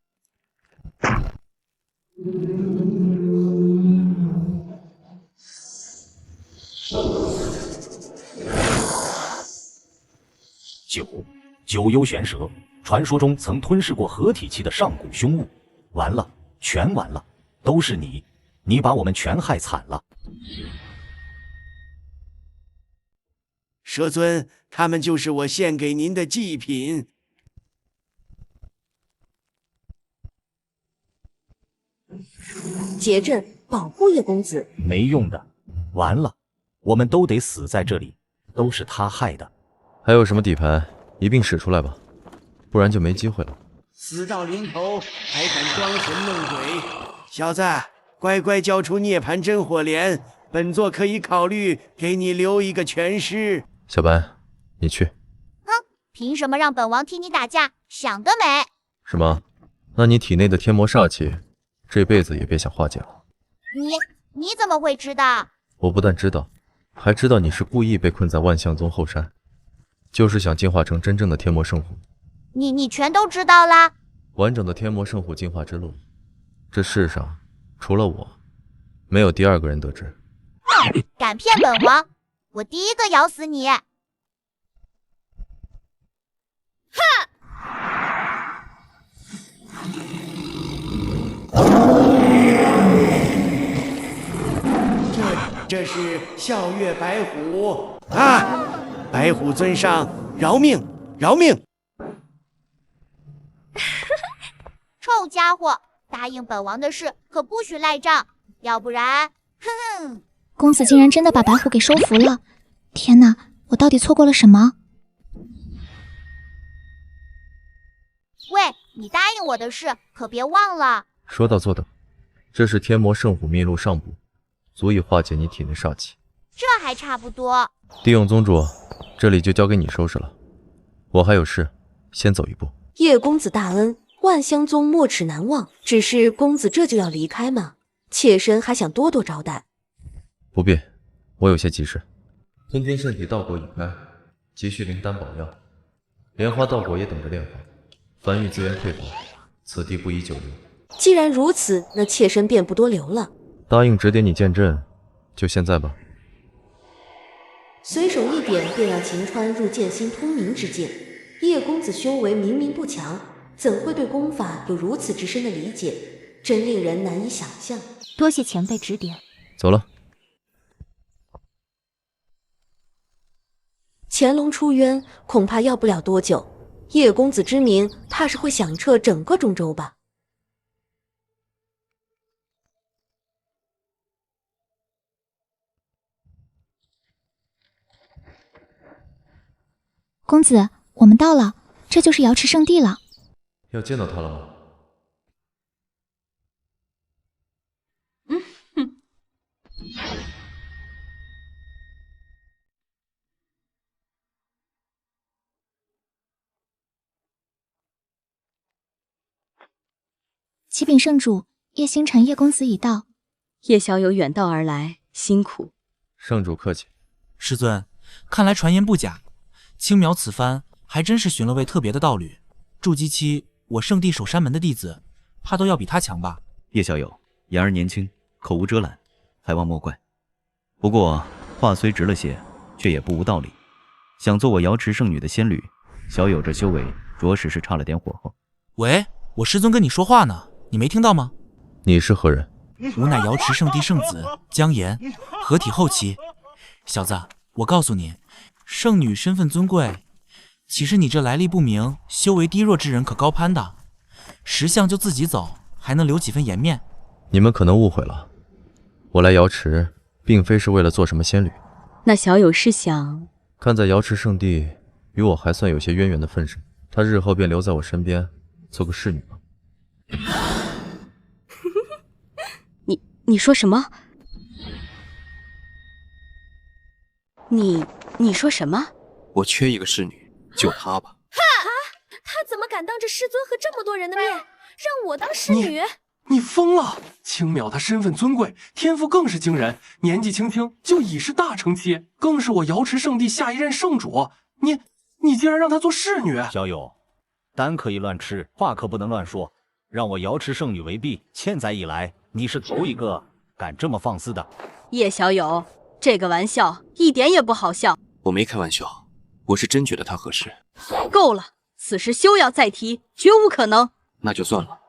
九幽玄蛇，传说中曾吞噬过合体期的上古凶物。完了，全完了，都是你，你把我们全害惨了。蛇尊，他们就是我献给您的祭品。结阵，保护叶公子。没用的，完了，我们都得死在这里，都是他害的。还有什么底牌，一并使出来吧，不然就没机会了。死到临头还敢装神弄鬼，小子，乖乖交出涅槃真火莲，本座可以考虑给你留一个全尸。小白，你去。哼，凭什么让本王替你打架？想得美！是吗？那你体内的天魔煞气，这辈子也别想化解了。你怎么会知道？我不但知道，还知道你是故意被困在万象宗后山，就是想进化成真正的天魔圣虎。你全都知道啦？完整的天魔圣虎进化之路，这世上除了我，没有第二个人得知。敢骗本王，我第一个咬死你！哼！这是笑月白虎啊！白虎尊上，饶命！饶命！臭家伙，答应本王的事可不许赖账，要不然，哼哼！公子竟然真的把白虎给收服了！天哪，我到底错过了什么？喂，你答应我的事可别忘了。说到做到，这是天魔圣虎秘录上部，足以化解你体内煞气。这还差不多。地勇宗主，这里就交给你收拾了，我还有事，先走一步。叶公子大恩，万香宗没齿难忘。只是公子这就要离开吗？妾身还想多多招待。不必，我有些急事。吞天圣体道果已开，急需灵丹宝药，莲花道果也等着炼化，凡遇资源匮乏，此地不宜久留。既然如此，那妾身便不多留了。答应指点你剑阵，就现在吧。随手一点，便让秦川入剑心通明之境。叶公子修为明明不强，怎会对功法有如此之深的理解？真令人难以想象。多谢前辈指点。走了。乾隆出渊，恐怕要不了多久。叶公子之名，怕是会响彻整个中州吧。公子，我们到了，这就是瑶池圣地了。要见到他了吗？启禀圣主，叶星辰叶公子已到。叶小友远道而来，辛苦。圣主客气。师尊，看来传言不假，青苗此番还真是寻了位特别的道侣。筑基期，我圣地守山门的弟子，怕都要比他强吧？叶小友，言儿年轻，口无遮拦，还望莫怪。不过话虽直了些，却也不无道理。想做我瑶池圣女的仙侣，小友这修为着实是差了点火候。喂，我师尊跟你说话呢，你没听到吗？你是何人？吾乃瑶池圣地圣子姜岩，合体后期。小子，我告诉你，圣女身份尊贵，岂是你这来历不明、修为低弱之人可高攀的？识相就自己走，还能留几分颜面？你们可能误会了，我来瑶池并非是为了做什么仙侣。那小友是想……看在瑶池圣地与我还算有些渊源的份上，她日后便留在我身边，做个侍女吧。你说什么？你说什么？我缺一个侍女，就她吧。他怎么敢当着师尊和这么多人的面，让我当侍女？你疯了！青淼她身份尊贵，天赋更是惊人，年纪轻轻就已是大成妻，更是我瑶池圣地下一任圣主。你竟然让她做侍女？小友，丹可以乱吃，话可不能乱说。让我瑶池圣女为婢，千载以来，你是头一个敢这么放肆的。叶小友，这个玩笑一点也不好笑。我没开玩笑，我是真觉得她合适。够了，此事休要再提，绝无可能。那就算了，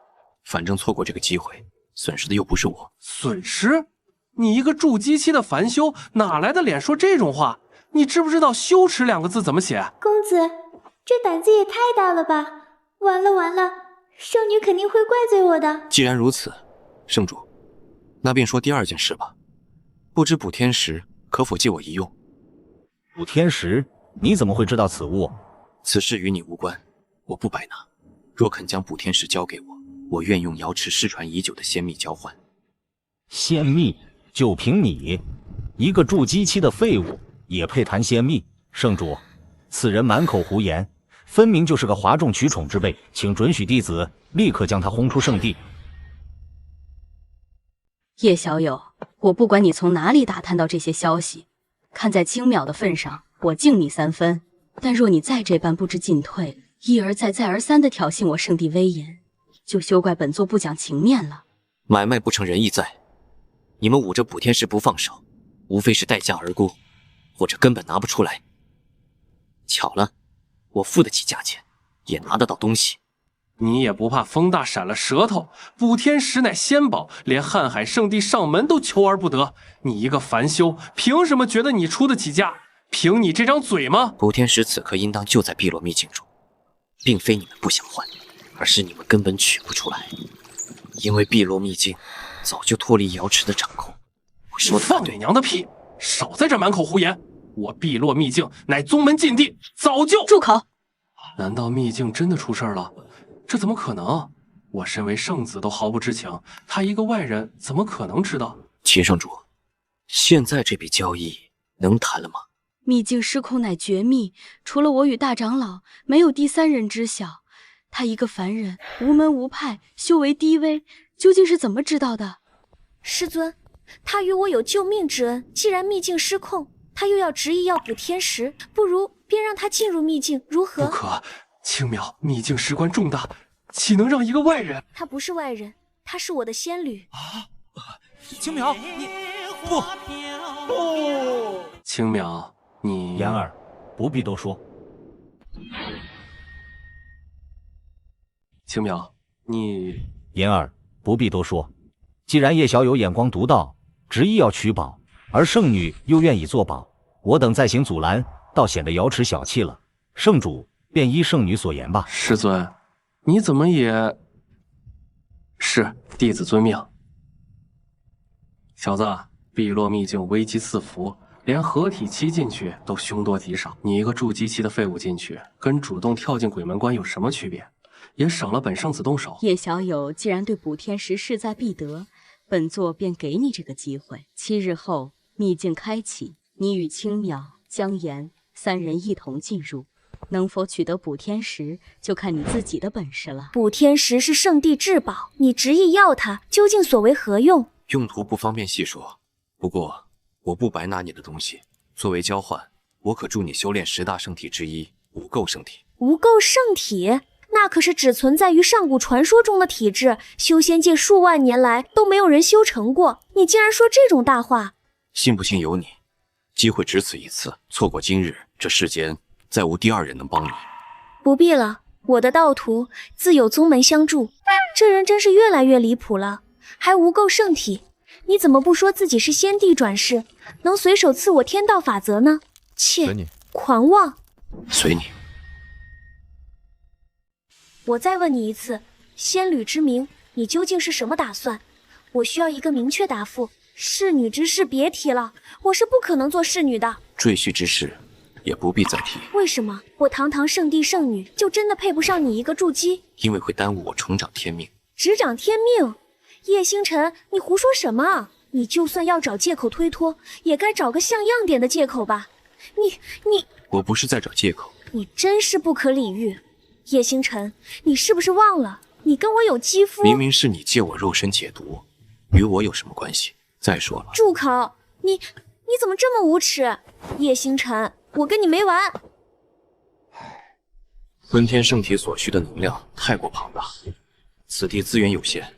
反正错过这个机会，损失的又不是我。损失？你一个筑基期的凡修，哪来的脸说这种话？你知不知道羞耻2个字怎么写？公子，这胆子也太大了吧！完了，圣女肯定会怪罪我的。既然如此，圣主，那便说第2件事吧。不知补天石可否借我一用？补天石？你怎么会知道此物？此事与你无关，我不白拿。若肯将补天石交给我，我愿用瑶池失传已久的仙蜜交换。仙蜜？就凭你一个筑基期的废物，也配谈仙蜜？圣主，此人满口胡言，分明就是个哗众取宠之辈，请准许弟子立刻将他轰出圣地。叶小友，我不管你从哪里打探到这些消息，看在青淼的份上，我敬你3分。但若你再这般不知进退，一而再再而三地挑衅我圣地威严，就休怪本座不讲情面了。买卖不成仁义在，你们捂着补天石不放手，无非是待价而沽，或者根本拿不出来。巧了，我付得起价钱，也拿得到东西。你也不怕风大闪了舌头？补天石乃仙宝，连瀚海圣地上门都求而不得。你一个凡修，凭什么觉得你出得起价？凭你这张嘴吗？补天石此刻应当就在碧落秘境中，并非你们不想换，而是你们根本取不出来。因为碧落秘境早就脱离瑶池的掌控。我说的放你娘的屁！少在这满口胡言！我碧落秘境乃宗门禁地，早就……住口！难道秘境真的出事了？这怎么可能？我身为圣子都毫不知情，他一个外人怎么可能知道？秦圣主，现在这笔交易能谈了吗？秘境失控乃绝密，除了我与大长老，没有第3人知晓。他一个凡人，无门无派，修为低微，究竟是怎么知道的？师尊，他与我有救命之恩，既然秘境失控，他又要执意要补天石，不如便让他进入秘境，如何？不可，青淼，秘境事关重大，岂能让一个外人？他不是外人，他是我的仙侣。青淼，你不。青淼，你言儿，不必多说。青淼，你言儿，不必多说。既然叶小友眼光独到，执意要取宝，而圣女又愿意做保，我等再行阻拦，倒显得瑶池小气了。圣主便依圣女所言吧。师尊，你怎么也……是，弟子遵命。小子，碧落秘境危机四伏，连合体期进去都凶多吉少。你一个筑基期的废物进去，跟主动跳进鬼门关有什么区别？也省了本圣子动手。叶小友既然对补天石势在必得，本座便给你这个机会。7日后秘境开启，你与青淼、江岩3人一同进入。能否取得补天石，就看你自己的本事了。补天石是圣地至宝，你执意要它，究竟所为何用？用途不方便细说，不过我不白拿你的东西，作为交换，我可助你修炼10大圣体之一无垢圣体。无垢圣体？那可是只存在于上古传说中的体质，修仙界数万年来都没有人修成过。你竟然说这种大话！信不信由你，机会只此一次，错过今日，这世间再无第2人能帮你。不必了，我的道途自有宗门相助。这人真是越来越离谱了，还无垢圣体，你怎么不说自己是先帝转世，能随手赐我天道法则呢？切，狂妄！随你。我再问你一次，仙侣之名，你究竟是什么打算？我需要一个明确答复。侍女之事别提了，我是不可能做侍女的。赘婿之事也不必再提。为什么我堂堂圣帝圣女就真的配不上你一个筑基？因为会耽误我重掌天命。执掌天命？叶星辰，你胡说什么？你就算要找借口推脱，也该找个像样点的借口吧。你……我不是在找借口。你真是不可理喻。叶星辰，你是不是忘了你跟我有肌肤？明明是你借我肉身解毒，与我有什么关系？再说了，住口！你怎么这么无耻？叶星辰，我跟你没完！吞天圣体所需的能量太过庞大，此地资源有限，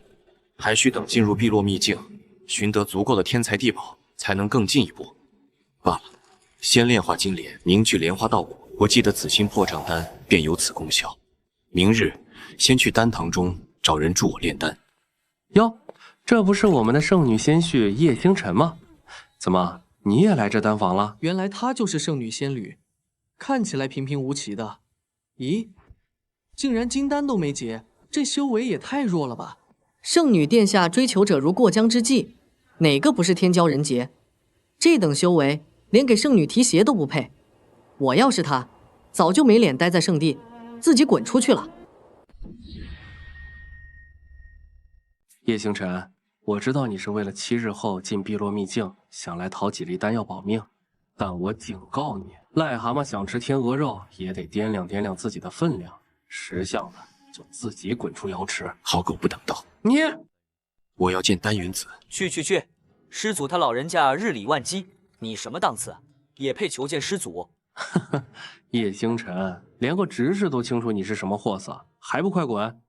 还需等进入碧落秘境，寻得足够的天材地宝，才能更进一步。罢了，先炼化金莲，凝聚莲花道果。我记得紫心破障丹便有此功效。明日先去丹堂中找人助我炼丹。哟，这不是我们的圣女仙婿叶星辰吗？怎么你也来这丹房了？原来她就是圣女仙侣，看起来平平无奇的。咦，竟然金丹都没结，这修为也太弱了吧！圣女殿下追求者如过江之鲫，哪个不是天骄人杰？这等修为，连给圣女提鞋都不配。我要是她，早就没脸待在圣地，自己滚出去了。叶星辰，我知道你是为了7日后进碧落秘境，想来讨几粒丹药保命，但我警告你，癞蛤蟆想吃天鹅肉，也得掂量掂量自己的分量。识相的就自己滚出瑶池。好狗不等道！我要见丹云子。去，师祖他老人家日理万机，你什么档次，也配求见师祖？叶星辰，连个执事都清楚你是什么货色，还不快滚！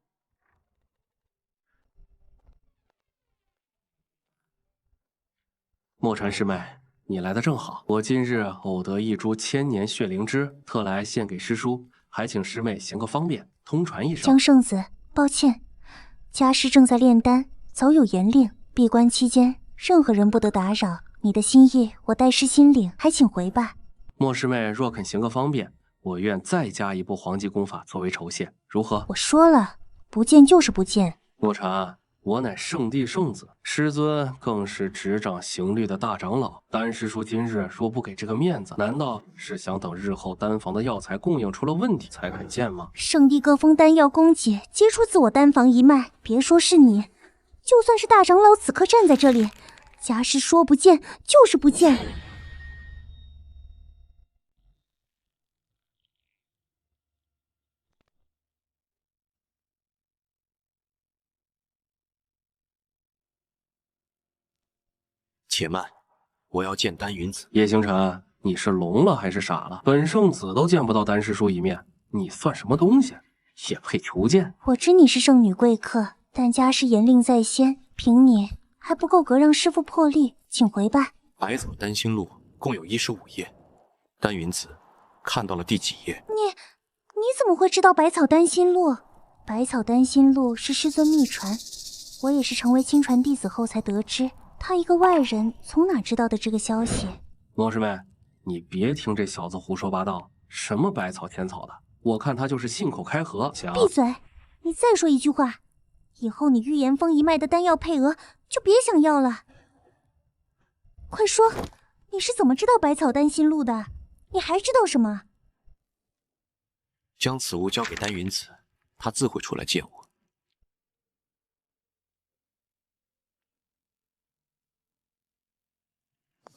墨传师妹，你来的正好，我今日偶得一株千年血灵芝，特来献给师叔，还请师妹行个方便，通传一声。江圣子，抱歉，家师正在炼丹，早有严令，闭关期间任何人不得打扰。你的心意我代师心领，还请回吧。莫师妹若肯行个方便，我愿再加一部黄级功法作为酬谢，如何？我说了，不见就是不见。墨传，我乃圣帝圣子，师尊更是执掌刑律的大长老。丹师叔今日若不给这个面子，难道是想等日后丹房的药材供应出了问题才肯见吗？圣帝各封丹药供给，皆出自我丹房一脉。别说是你，就算是大长老此刻站在这里，家师说不见就是不见。且慢，我要见丹云子。叶星辰，你是聋了还是傻了？本圣子都见不到丹师叔一面，你算什么东西？也配求见？我知你是圣女贵客，但家师严令在先，凭你还不够格让师父破例，请回吧。百草丹心录共有15页，丹云子看到了第几页？你怎么会知道百草丹心录？百草丹心录是师尊秘传，我也是成为亲传弟子后才得知。他一个外人从哪知道的这个消息？莫师妹，你别听这小子胡说八道，什么百草千草的，我看他就是信口开河。闭嘴！你再说一句话，以后你玉岩峰一脉的丹药配额就别想要了。快说，你是怎么知道百草丹心录的？你还知道什么？将此物交给丹云子，他自会出来见我。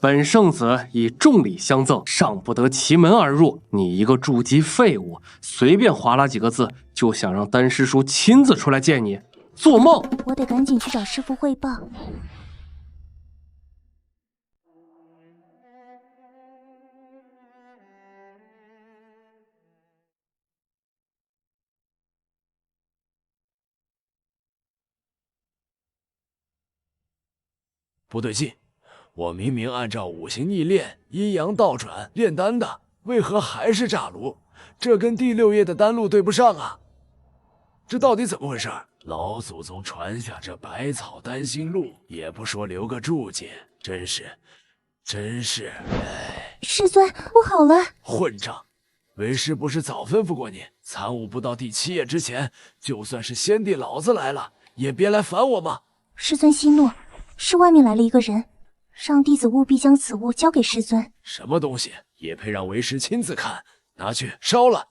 本圣子以重礼相赠，尚不得其门而入。你一个筑基废物，随便划拉几个字，就想让丹师叔亲自出来见你，做梦！我得赶紧去找师父汇报。不对劲，我明明按照五行逆炼、阴阳倒转炼丹的，为何还是炸炉？这跟第6页的丹录对不上啊！这到底怎么回事？老祖宗传下这百草丹心录，也不说留个注解，真是……师尊，不好了！混账！为师不是早吩咐过你，参悟不到第7页之前，就算是先帝老子来了，也别来烦我吗？师尊息怒，是外面来了一个人，让弟子务必将此物交给师尊。什么东西也配让为师亲自看？拿去烧了。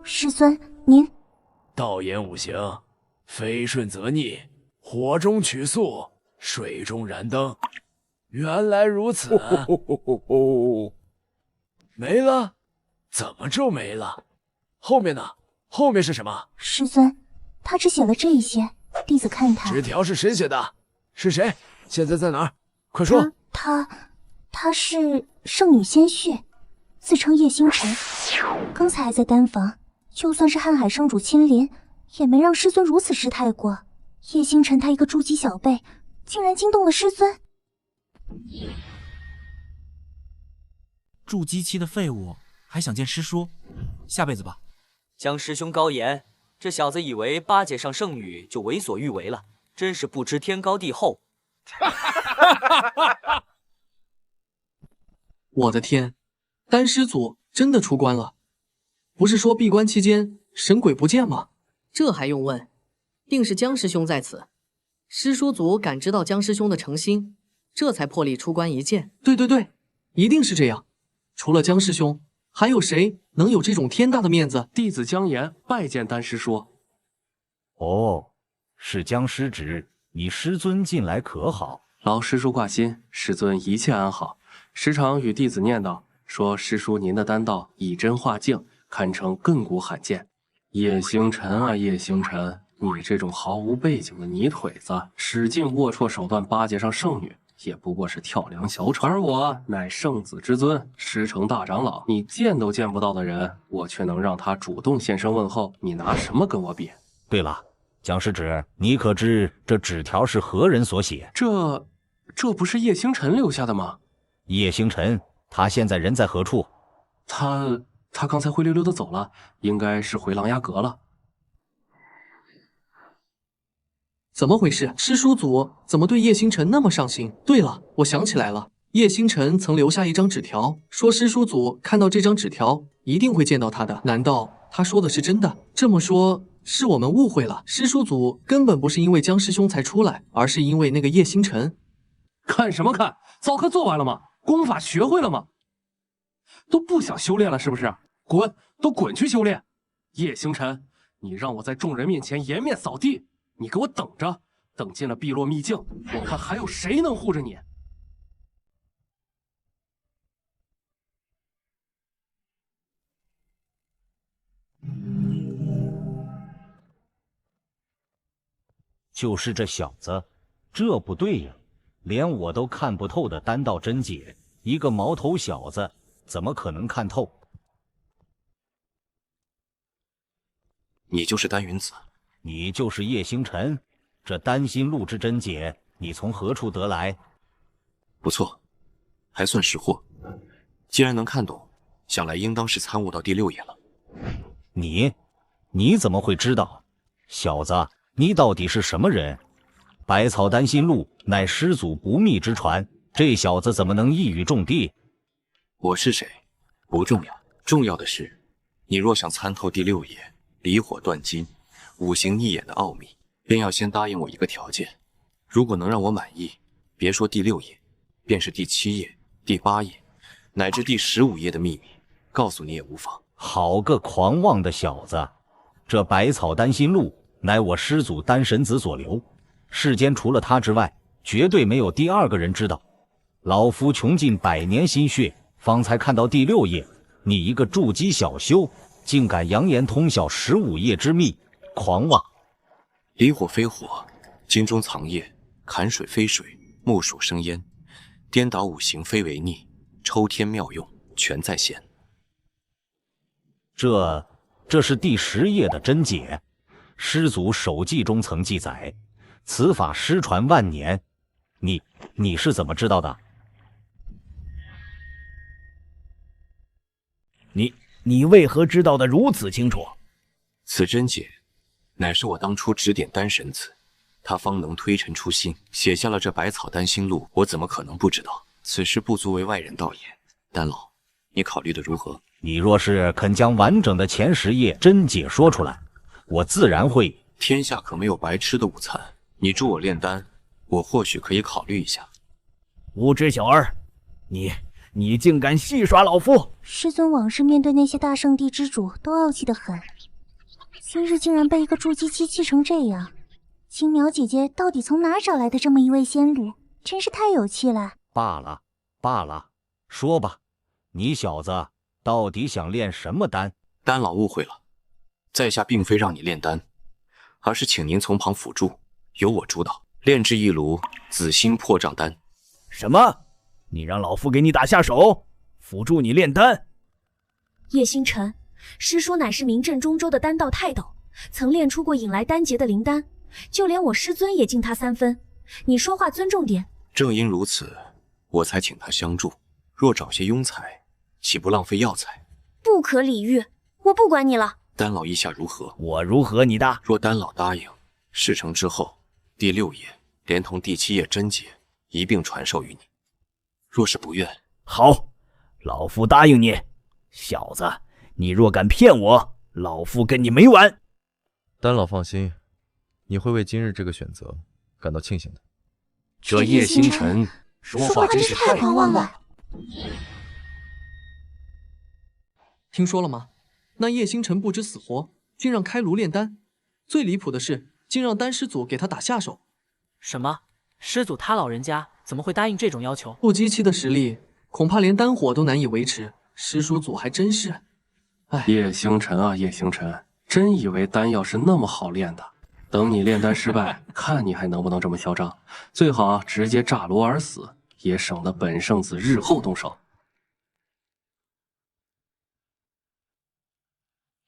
师尊，您道言五行，非顺则逆，火中取素，水中燃灯。原来如此。没了？怎么就没了？后面呢？后面是什么？师尊，他只写了这一些，弟子看他。纸条是谁写的？是谁？现在在哪儿？快说。他是圣女仙血，自称叶星辰，刚才还在丹房，就算是瀚海圣主亲临，也没让师尊如此失态过。叶星辰他一个筑基小辈，竟然惊动了师尊。筑基期的废物还想见师叔，下辈子吧。江师兄高言，这小子以为巴结上圣女就为所欲为了，真是不知天高地厚。我的天，丹师祖真的出关了？不是说闭关期间神鬼不见吗？这还用问？定是江师兄在此。师叔祖感知到江师兄的诚心，这才破例出关一见。对，一定是这样。除了江师兄，还有谁能有这种天大的面子？弟子江岩拜见丹师叔。哦，是江师侄，你师尊近来可好？劳师叔挂心，师尊一切安好。时常与弟子念叨，说师叔您的丹道以真化境，堪称亘古罕见。叶星辰啊，叶星辰，你这种毫无背景的泥腿子，使尽龌龊手段巴结上圣女，也不过是跳梁小丑。而我乃圣子之尊，师承大长老，你见都见不到的人，我却能让他主动现身问候，你拿什么跟我比？对了，江师侄，你可知这纸条是何人所写？这不是叶星辰留下的吗？叶星辰，他现在人在何处？他刚才灰溜溜的走了，应该是回琅琊阁了。怎么回事？师叔祖怎么对叶星辰那么上心？对了，我想起来了，叶星辰曾留下一张纸条，说师叔祖看到这张纸条一定会见到他的。难道他说的是真的？这么说，是我们误会了。师叔祖根本不是因为江师兄才出来，而是因为那个叶星辰。看什么看？早课做完了吗？功法学会了吗？都不想修炼了是不是？滚，都滚去修炼！叶星辰，你让我在众人面前颜面扫地，你给我等着，等进了碧落秘境，我看还有谁能护着你。就是这小子，这不对呀，连我都看不透的丹道真解，一个毛头小子怎么可能看透？你就是丹云子，你就是叶星辰，这丹心录之真解，你从何处得来？不错，还算识货。既然能看懂，想来应当是参悟到第6页了。你怎么会知道？小子，你到底是什么人？百草丹心录乃师祖不密之传，这小子怎么能一语中的？我是谁不重要，重要的是，你若想参透第6页离火断金、五行逆演的奥秘，便要先答应我一个条件。如果能让我满意，别说第6页，便是第7页、第8页，乃至第15页的秘密，告诉你也无妨。好个狂妄的小子！这百草丹心录乃我师祖丹神子所留，世间除了他之外，绝对没有第2个人知道。老夫穷尽100年心血，方才看到第6页，你一个筑基小修，竟敢扬言通晓15页之秘，狂妄！离火非火，金中藏液，坎水非水，木属生烟，颠倒五行非为逆，抽天妙用，全在先。这是第10页的真解，师祖手记中曾记载，此法失传万年。你是怎么知道的？你为何知道的如此清楚？此真解，乃是我当初指点丹神子，他方能推陈出新，写下了这百草丹心录，我怎么可能不知道？此事不足为外人道也。丹老，你考虑的如何？你若是肯将完整的前10页真解说出来，我自然会。天下可没有白吃的午餐，你助我炼丹，我或许可以考虑一下。无知小儿，你竟敢戏耍老夫！师尊往日面对那些大圣地之主都傲气得很，今日竟然被一个筑基期气成这样。青苗姐姐到底从哪儿找来的这么一位仙侣？真是太有气了。罢了，说吧，你小子到底想炼什么丹？丹老误会了，在下并非让你炼丹，而是请您从旁辅助，由我主导炼制一炉紫心破障丹。什么？你让老夫给你打下手，辅助你炼丹？叶星辰，师叔乃是名震中州的丹道泰斗，曾炼出过引来丹劫的灵丹，就连我师尊也敬他3分。你说话尊重点。正因如此，我才请他相助。若找些庸才，岂不浪费药材？不可理喻，我不管你了。丹老意下如何？我如何你的？若丹老答应，事成之后，第6页连同第7页真解一并传授于你。若是不愿，好，老夫答应你。小子，你若敢骗我，老夫跟你没完。丹老放心，你会为今日这个选择感到庆幸的。这叶星辰说话真是太狂妄了。听说了吗？那叶星辰不知死活，竟让开炉炼丹。最离谱的是，竟让丹师祖给他打下手。什么？师祖他老人家怎么会答应这种要求？筑基期的实力，恐怕连丹火都难以维持。师叔祖还真是……哎，叶星辰啊，叶星辰，真以为丹药是那么好炼的？等你炼丹失败，看你还能不能这么嚣张！最好直接炸炉而死，也省得本圣子日后动手。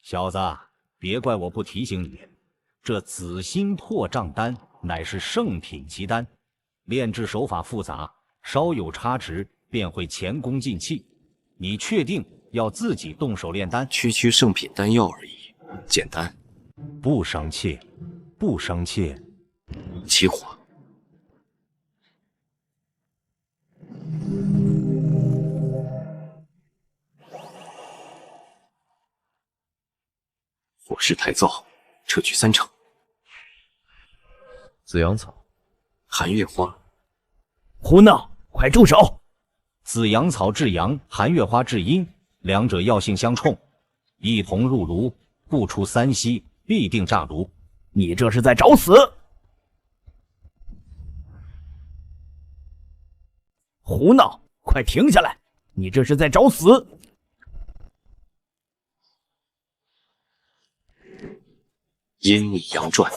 小子，别怪我不提醒你，这紫心破障丹乃是圣品奇丹，炼制手法复杂，稍有差池便会前功尽弃。你确定要自己动手炼丹？区圣品丹药而已，简单。不生气，不生气。起火。火势太燥，撤去3成。紫阳草、寒月花。胡闹！快住手！紫阳草治阳，寒月花治阴，两者药性相冲，一同入炉，不出3息，必定炸炉。你这是在找死！胡闹！快停下来！你这是在找死！阴逆阳转。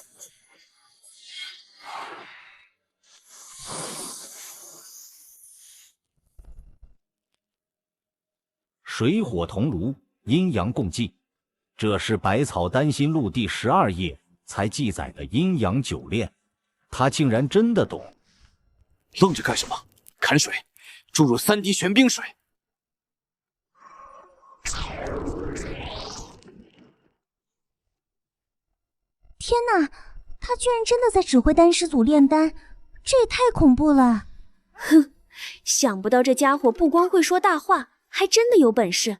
水火同炉，阴阳共济，这是《百草丹心录》第12页才记载的阴阳9炼，他竟然真的懂。愣着干什么？砍水，注入3滴玄冰水。天哪，他居然真的在指挥丹师祖炼丹，这也太恐怖了！哼，想不到这家伙不光会说大话，还真的有本事。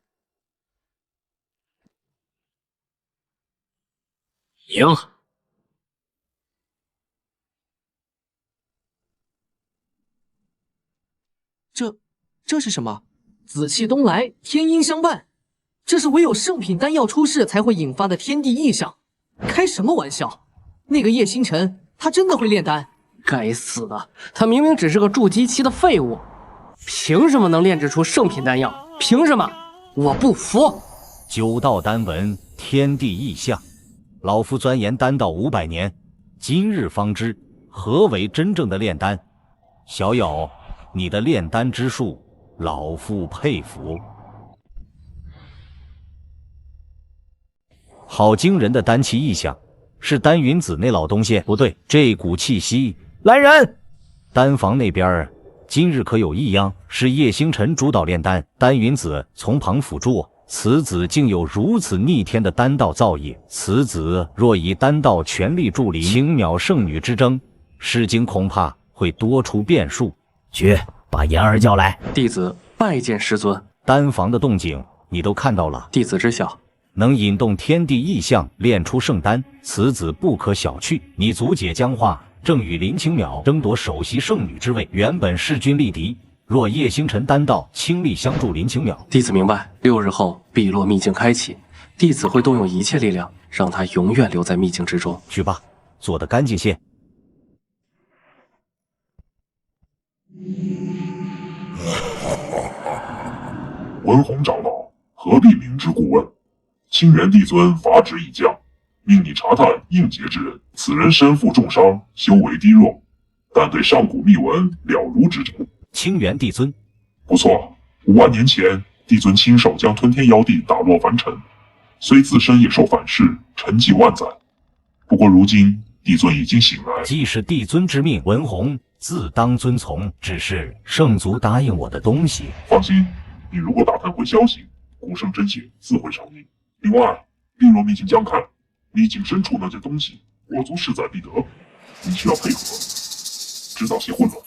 赢！这是什么？紫气东来，天阴相伴，这是唯有圣品丹药出世才会引发的天地异象。开什么玩笑！那个叶星辰，他真的会炼丹？该死的，他明明只是个筑基期的废物，凭什么能炼制出圣品丹药？凭什么？我不服！9道丹文，天地异象，老夫钻研丹道500年，今日方知何为真正的炼丹。小友，你的炼丹之术，老夫佩服。好惊人的丹气异象，是丹云子那老东西？不对，这股气息……来人！丹房那边今日可有异样？是叶星辰主导炼丹，丹云子从旁辅助。此子竟有如此逆天的丹道造诣，此子若以丹道全力助临青鸟圣女之争，事情恐怕会多出变数。去，把言儿叫来。弟子拜见师尊。丹房的动静你都看到了。弟子知晓。能引动天地异象，炼出圣丹，此子不可小觑。你祖姐江化正与林清淼争夺首席圣女之位，原本势均力敌。若叶星辰担道，倾力相助林清淼。弟子明白。6日后，碧落秘境开启，弟子会动用一切力量，让他永远留在秘境之中。去吧，做得干净些。文宏长老，何必明知故问？清源帝尊法旨已降，命你查探应劫之人。此人身负重伤，修为低弱，但对上古秘闻了如指掌。清源帝尊，不错，5万年前，帝尊亲手将吞天妖帝打落凡尘，虽自身也受反噬，沉寂万载。不过如今，帝尊已经醒来。既是帝尊之命，文宏自当遵从。只是圣族答应我的东西。放心，你如果打探回消息，古圣真血自会偿命。另外，碧落秘境将开，秘境深处那件东西，我族势在必得，你需要配合，制造些混乱。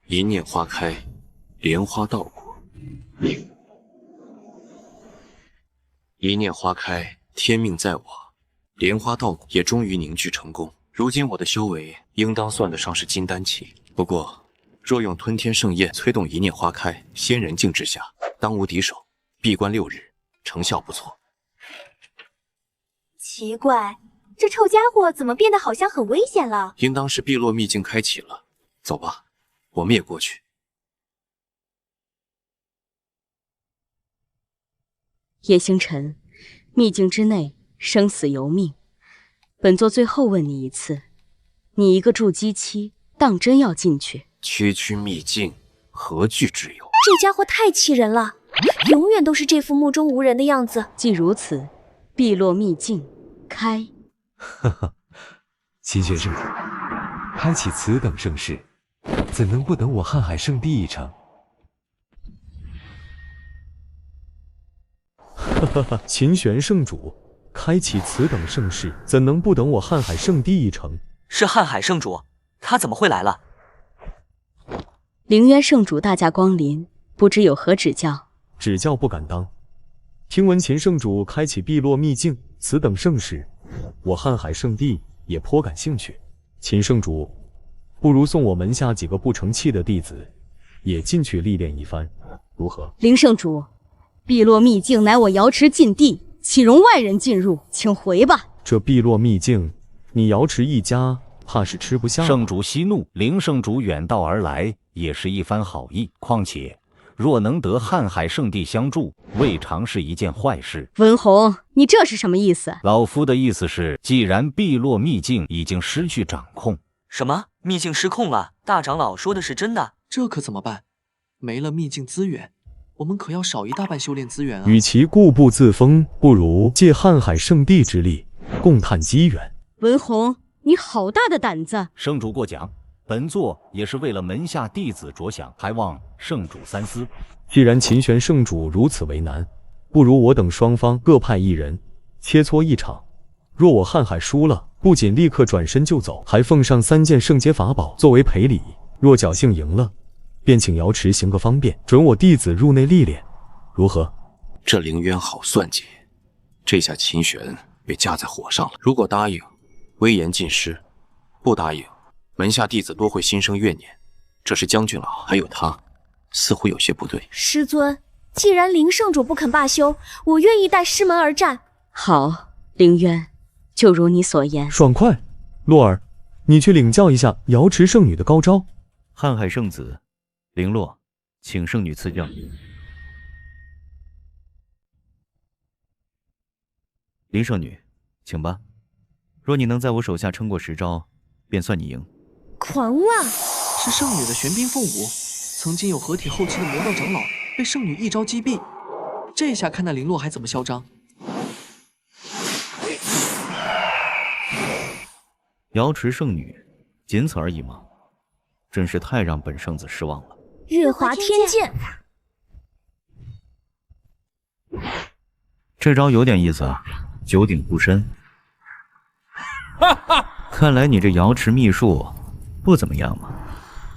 一念花开，莲花道果。一念花开，天命在我，莲花道果也终于凝聚成功。如今我的修为应当算得上是金丹期，不过若用吞天盛宴催动一念花开，仙人境之下，当无敌手，闭关6日，成效不错。奇怪，这臭家伙怎么变得好像很危险了？应当是碧落秘境开启了。走吧，我们也过去。叶星辰，秘境之内，生死由命。本座最后问你一次，你一个筑基期，当真要进去？区区秘境，何惧之有？这家伙太气人了，永远都是这副目中无人的样子。既如此，碧落秘境开。哈哈，秦玄圣主，开启此等盛世，怎能不等我瀚海圣地一程？哈哈哈！秦玄圣主，开启此等盛世，怎能不等我瀚海圣地一程？是瀚海圣主，他怎么会来了？凌渊圣主大驾光临，不知有何指教？指教不敢当。听闻秦圣主开启碧落秘境，此等盛世，我瀚海圣地也颇感兴趣。秦圣主，不如送我门下几个不成器的弟子，也进去历练一番，如何？凌圣主，碧落秘境乃我瑶池禁地，岂容外人进入？请回吧。这碧落秘境，你瑶池一家怕是吃不下。圣主息怒，凌圣主远道而来，也是一番好意。况且，若能得瀚海圣地相助，未尝是一件坏事。文宏，你这是什么意思？老夫的意思是，既然碧落秘境已经失去掌控，什么？秘境失控了？大长老说的是真的？这可怎么办？没了秘境资源，我们可要少一大半修炼资源啊！与其固步自封，不如借瀚海圣地之力，共探机缘。文宏，你好大的胆子！圣主过奖，本座也是为了门下弟子着想，还望圣主三思。既然秦玄圣主如此为难，不如我等双方各派一人，切磋一场。若我瀚海输了，不仅立刻转身就走，还奉上3件圣阶法宝作为赔礼。若侥幸赢了，便请瑶池行个方便，准我弟子入内历练，如何？这凌渊好算计，这下秦玄被架在火上了。如果答应，威严尽失；不答应，门下弟子多会心生怨念。这是将军老还有他，似乎有些不对。师尊，既然凌圣主不肯罢休，我愿意带师门而战。好，凌渊，就如你所言。爽快，洛儿，你去领教一下瑶池圣女的高招。瀚海圣子，凌洛，请圣女赐教。林圣女，请吧。若你能在我手下撑过10招，便算你赢。狂妄！是圣女的玄冰凤舞，曾经有合体后期的魔道长老被圣女一招击毙，这下看那林洛还怎么嚣张。瑶池圣女，仅此而已吗？真是太让本圣子失望了。月华天剑，这招有点意思啊，九鼎护身。看来你这瑶池秘术不怎么样嘛。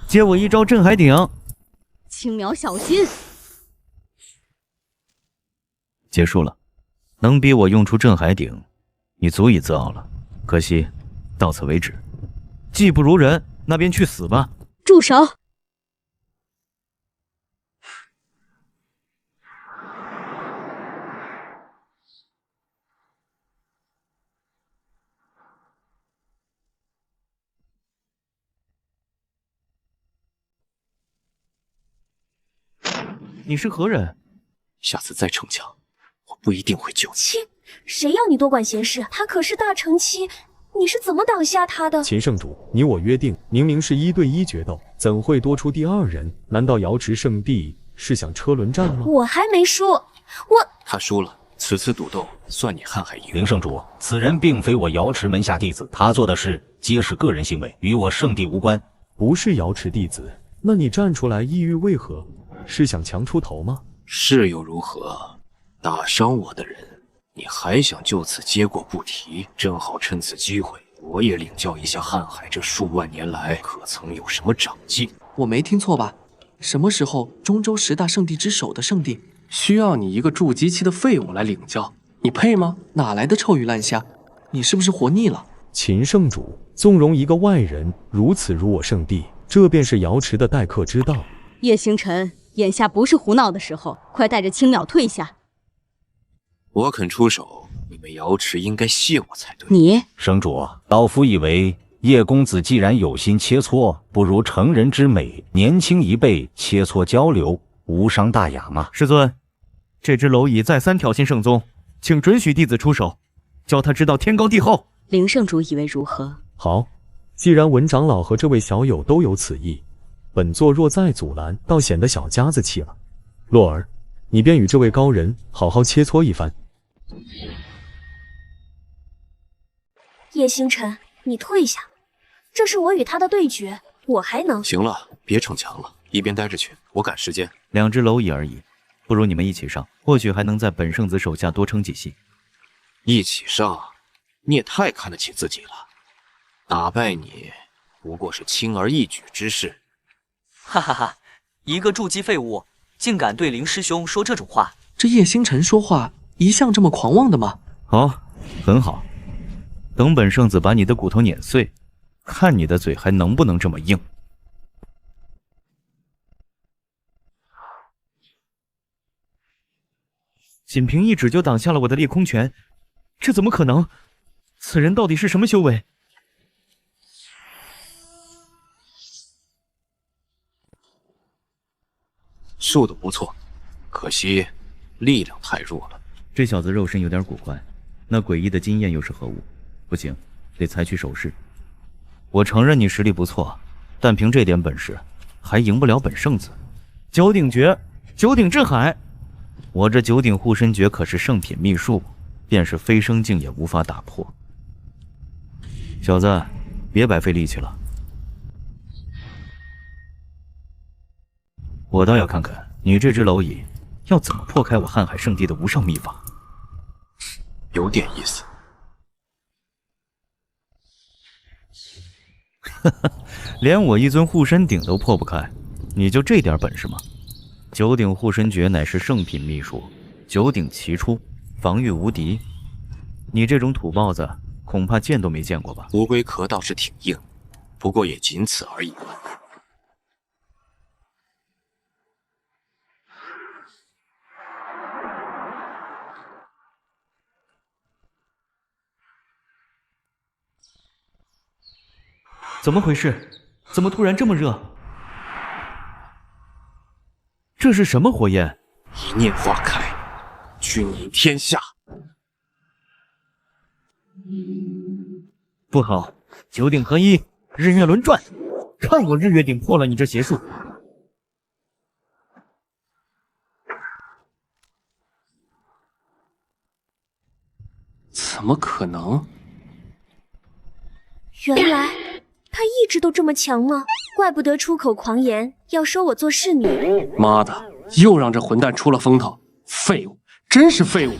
接我一招镇海鼎。青苗小心。结束了，能逼我用出镇海鼎，你足以自傲了。可惜，到此为止。技不如人，那便去死吧！住手！你是何人？下次再逞强，我不一定会救你。亲，谁要你多管闲事？他可是大成妻，你是怎么挡下他的？秦圣主，你我约定，明明是1对1决斗，怎会多出第二人？难道瑶池圣地是想车轮战吗？我还没输，他输了，此次赌斗算你瀚海赢。林圣主，此人并非我瑶池门下弟子，他做的事皆是个人行为，与我圣地无关。不是瑶池弟子，那你站出来意欲为何？是想强出头吗？是又如何？打伤我的人，你还想就此接过不提？正好趁此机会，我也领教一下瀚海这数万年来可曾有什么长进。我没听错吧？什么时候中州10大圣地之首的圣地需要你一个筑基期的废物来领教？你配吗？哪来的臭鱼烂虾？你是不是活腻了？秦圣主，纵容一个外人如此辱我圣地，这便是瑶池的待客之道。叶星辰，眼下不是胡闹的时候，快带着青鸟退下。我肯出手，你们瑶池应该谢我才对。你圣主，老夫以为叶公子既然有心切磋，不如成人之美，年轻一辈切磋交流，无伤大雅嘛。师尊，这只蝼蚁再三挑衅圣宗，请准许弟子出手，教他知道天高地厚。林圣主以为如何？好，既然文长老和这位小友都有此意，本座若再阻拦，倒显得小家子气了。洛儿，你便与这位高人好好切磋一番。叶星辰，你退下，这是我与他的对决，我还能……行了，别逞强了，一边待着去，我赶时间。2只蝼蚁而已，不如你们一起上，或许还能在本圣子手下多撑几戏。一起上？你也太看得起自己了，打败你不过是轻而易举之事。哈哈哈！一个筑基废物，竟敢对林师兄说这种话。这叶星辰说话一向这么狂妄的吗？好，很好。等本圣子把你的骨头碾碎，看你的嘴还能不能这么硬。仅凭一指就挡下了我的裂空拳，这怎么可能？此人到底是什么修为？速度不错，可惜力量太弱了。这小子肉身有点古怪，那诡异的经验又是何物？不行，得采取手势。我承认你实力不错，但凭这点本事，还赢不了本圣子。九鼎诀，九鼎镇海，我这九鼎护身诀可是圣品秘术，便是飞升境也无法打破。小子，别白费力气了。我倒要看看你这只蝼蚁要怎么破开我瀚海圣地的无上秘法。有点意思。连我一尊护身鼎都破不开，你就这点本事吗？九鼎护身诀乃是圣品秘术，九鼎齐出，防御无敌。你这种土包子恐怕见都没见过吧？乌龟壳倒是挺硬，不过也仅此而已。怎么回事？怎么突然这么热？这是什么火焰？一念化开，君临天下。不好，九鼎合一，日月轮转，看我日月鼎破了你这邪术！怎么可能？原来他一直都这么强吗？怪不得出口狂言要收我做侍女。妈的，又让这混蛋出了风头！废物，真是废物！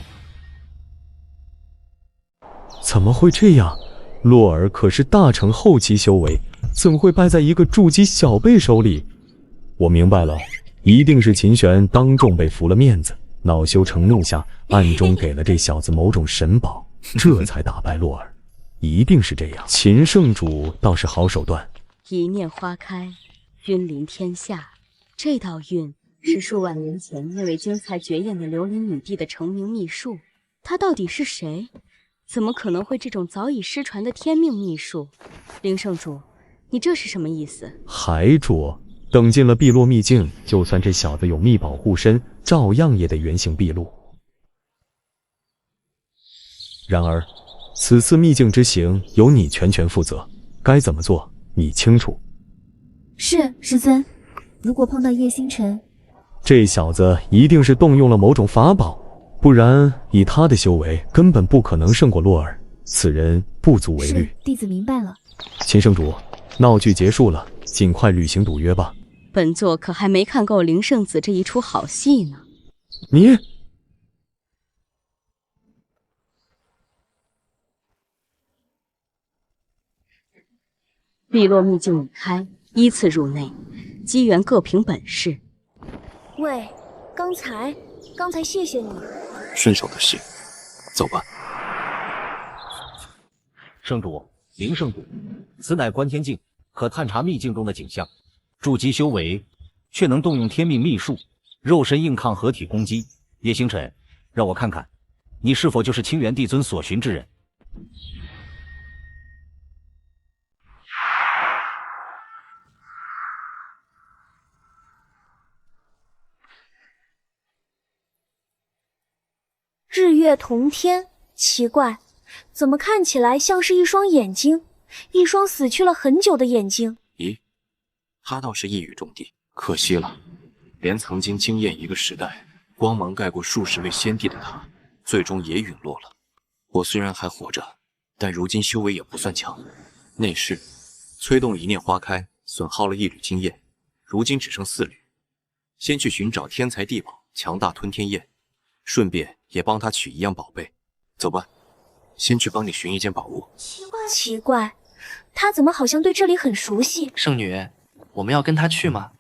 怎么会这样？洛尔可是大成后期修为，怎么会败在一个筑基小辈手里？我明白了，一定是秦玄当众被服了面子，恼羞成怒下，暗中给了这小子某种神宝，这才打败洛尔。一定是这样。秦圣主倒是好手段。一念花开，君临天下。这道韵是数万年前那位精彩绝艳的琉璃女帝的成名秘术。她到底是谁？怎么可能会这种早已失传的天命秘术？灵圣主，你这是什么意思？还捉？等进了碧落秘境，就算这小子有秘宝护身，照样也得原形毕露。然而，此次秘境之行由你全权负责，该怎么做你清楚。是，师尊。如果碰到叶星辰，这小子一定是动用了某种法宝，不然以他的修为，根本不可能胜过洛尔。此人不足为虑。是，弟子明白了。秦圣主，闹剧结束了，尽快履行赌约吧。本座可还没看够灵圣子这一出好戏呢。你。碧落秘境已开，依次入内，机缘各凭本事。喂，刚才谢谢你。顺手的事，走吧。圣主，灵圣主，此乃观天境，可探查秘境中的景象。筑基修为，却能动用天命秘术，肉身硬抗合体攻击。叶星辰，让我看看，你是否就是清源帝尊所寻之人？日月同天，奇怪，怎么看起来像是一双眼睛，一双死去了很久的眼睛。咦，他倒是一语中的，可惜了，连曾经惊艳一个时代、光芒盖过数十位先帝的他，最终也陨落了。我虽然还活着，但如今修为也不算强。内侍催动一念花开，损耗了1缕经验，如今只剩4缕。先去寻找天才地宝强大吞天焰，顺便也帮他取一样宝贝。走吧，先去帮你寻一件宝物。奇怪，他怎么好像对这里很熟悉？圣女，我们要跟他去吗？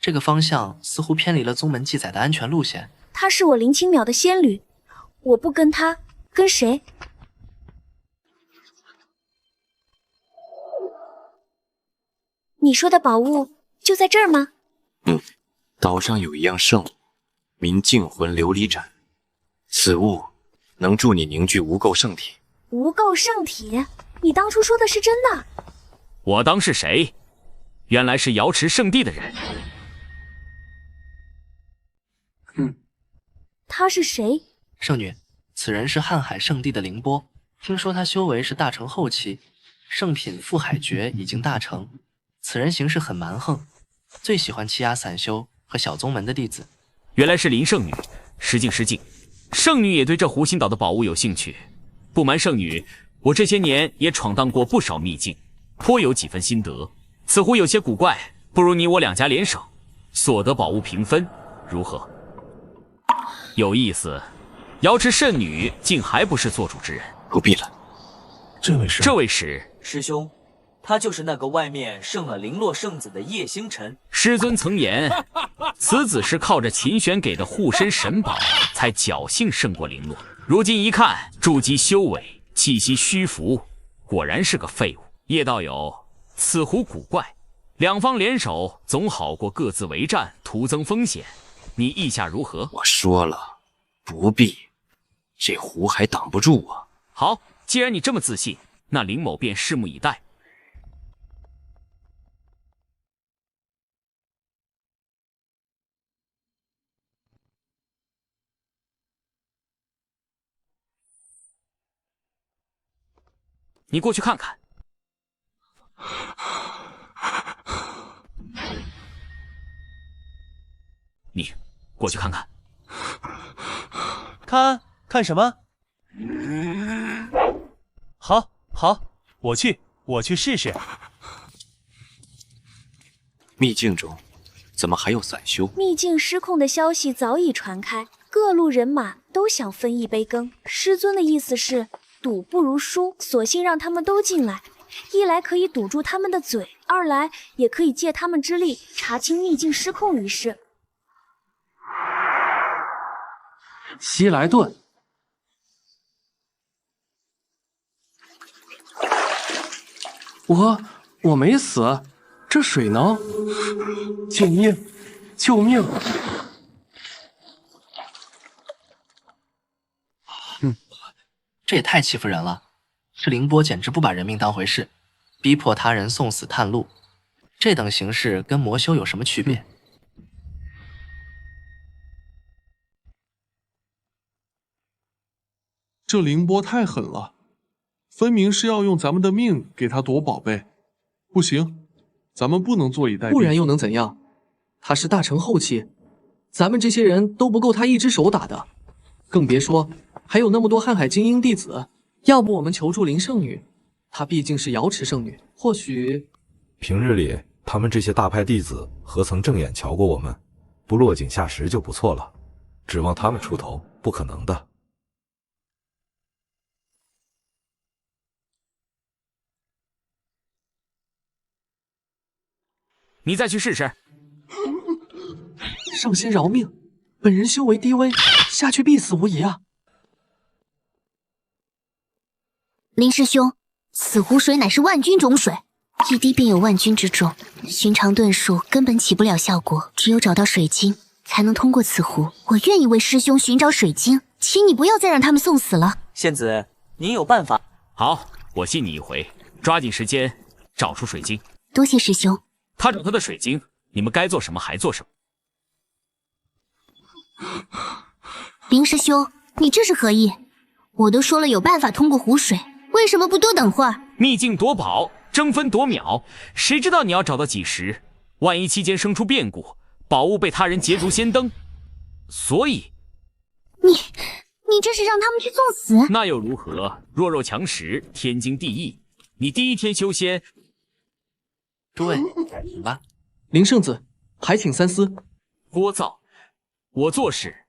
这个方向似乎偏离了宗门记载的安全路线。他是我林清淼的仙侣，我不跟他，跟谁？你说的宝物就在这儿吗？岛上有一样圣物，名净魂琉璃盏，此物能助你凝聚无垢圣体。无垢圣体？你当初说的是真的？我当是谁？原来是瑶池圣地的人。他是谁？圣女，此人是瀚海圣地的凌波，听说他修为是大成后期，圣品覆海诀已经大成。此人行事很蛮横，最喜欢欺压散修和小宗门的弟子。原来是林圣女，失敬失敬。圣女也对这湖心岛的宝物有兴趣。不瞒圣女，我这些年也闯荡过不少秘境，颇有几分心得。此湖有些古怪，不如你我两家联手，所得宝物平分，如何？有意思。瑶池圣女竟还不是做主之人。不必了。这位是师兄，他就是那个外面胜了零落圣子的叶星辰。师尊曾言，此子是靠着秦玄给的护身神宝，才侥幸胜过零落。如今一看，筑基修为，气息虚浮，果然是个废物。叶道友，此湖古怪，两方联手总好过各自为战，徒增风险。你意下如何？我说了，不必，这湖还挡不住我。好，既然你这么自信，那林某便拭目以待。你过去看看。你过去看看。看什么？好，我去试试。秘境中怎么还有散修？秘境失控的消息早已传开，各各路人马都想分一杯羹。师尊的意思是，赌不如输，索性让他们都进来，一来可以堵住他们的嘴，二来也可以借他们之力查清秘境失控一事。西来顿，我没死，这水能？静音，救命！这也太欺负人了！这凌波简直不把人命当回事，逼迫他人送死探路，这等行事跟魔修有什么区别？这凌波太狠了，分明是要用咱们的命给他夺宝贝。不行，咱们不能坐以待毙。不然又能怎样？他是大成后期，咱们这些人都不够他一只手打的，更别说还有那么多瀚海精英弟子。要不我们求助林圣女，她毕竟是瑶池圣女，或许……平日里他们这些大派弟子何曾正眼瞧过我们？不落井下石就不错了，指望他们出头，不可能的。你再去试试。上仙饶命，本人修为低微，下去必死无疑啊！林师兄，此湖水乃是万军种水，一滴便有万军之重，寻常遁术根本起不了效果，只有找到水晶才能通过此湖。我愿意为师兄寻找水晶，请你不要再让他们送死了。仙子，您有办法？好，我信你一回，抓紧时间找出水晶。多谢师兄。他找他的水晶，你们该做什么还做什么。林师兄，你这是何意？我都说了有办法通过湖水，为什么不多等会儿？秘境夺宝，争分夺秒，谁知道你要找到几时？万一期间生出变故，宝物被他人捷足先登，所以你这是让他们去送死？那又如何？弱肉强食，天经地义。你第一天修仙。诸位，请吧。林圣子，还请三思。聒噪！我做事，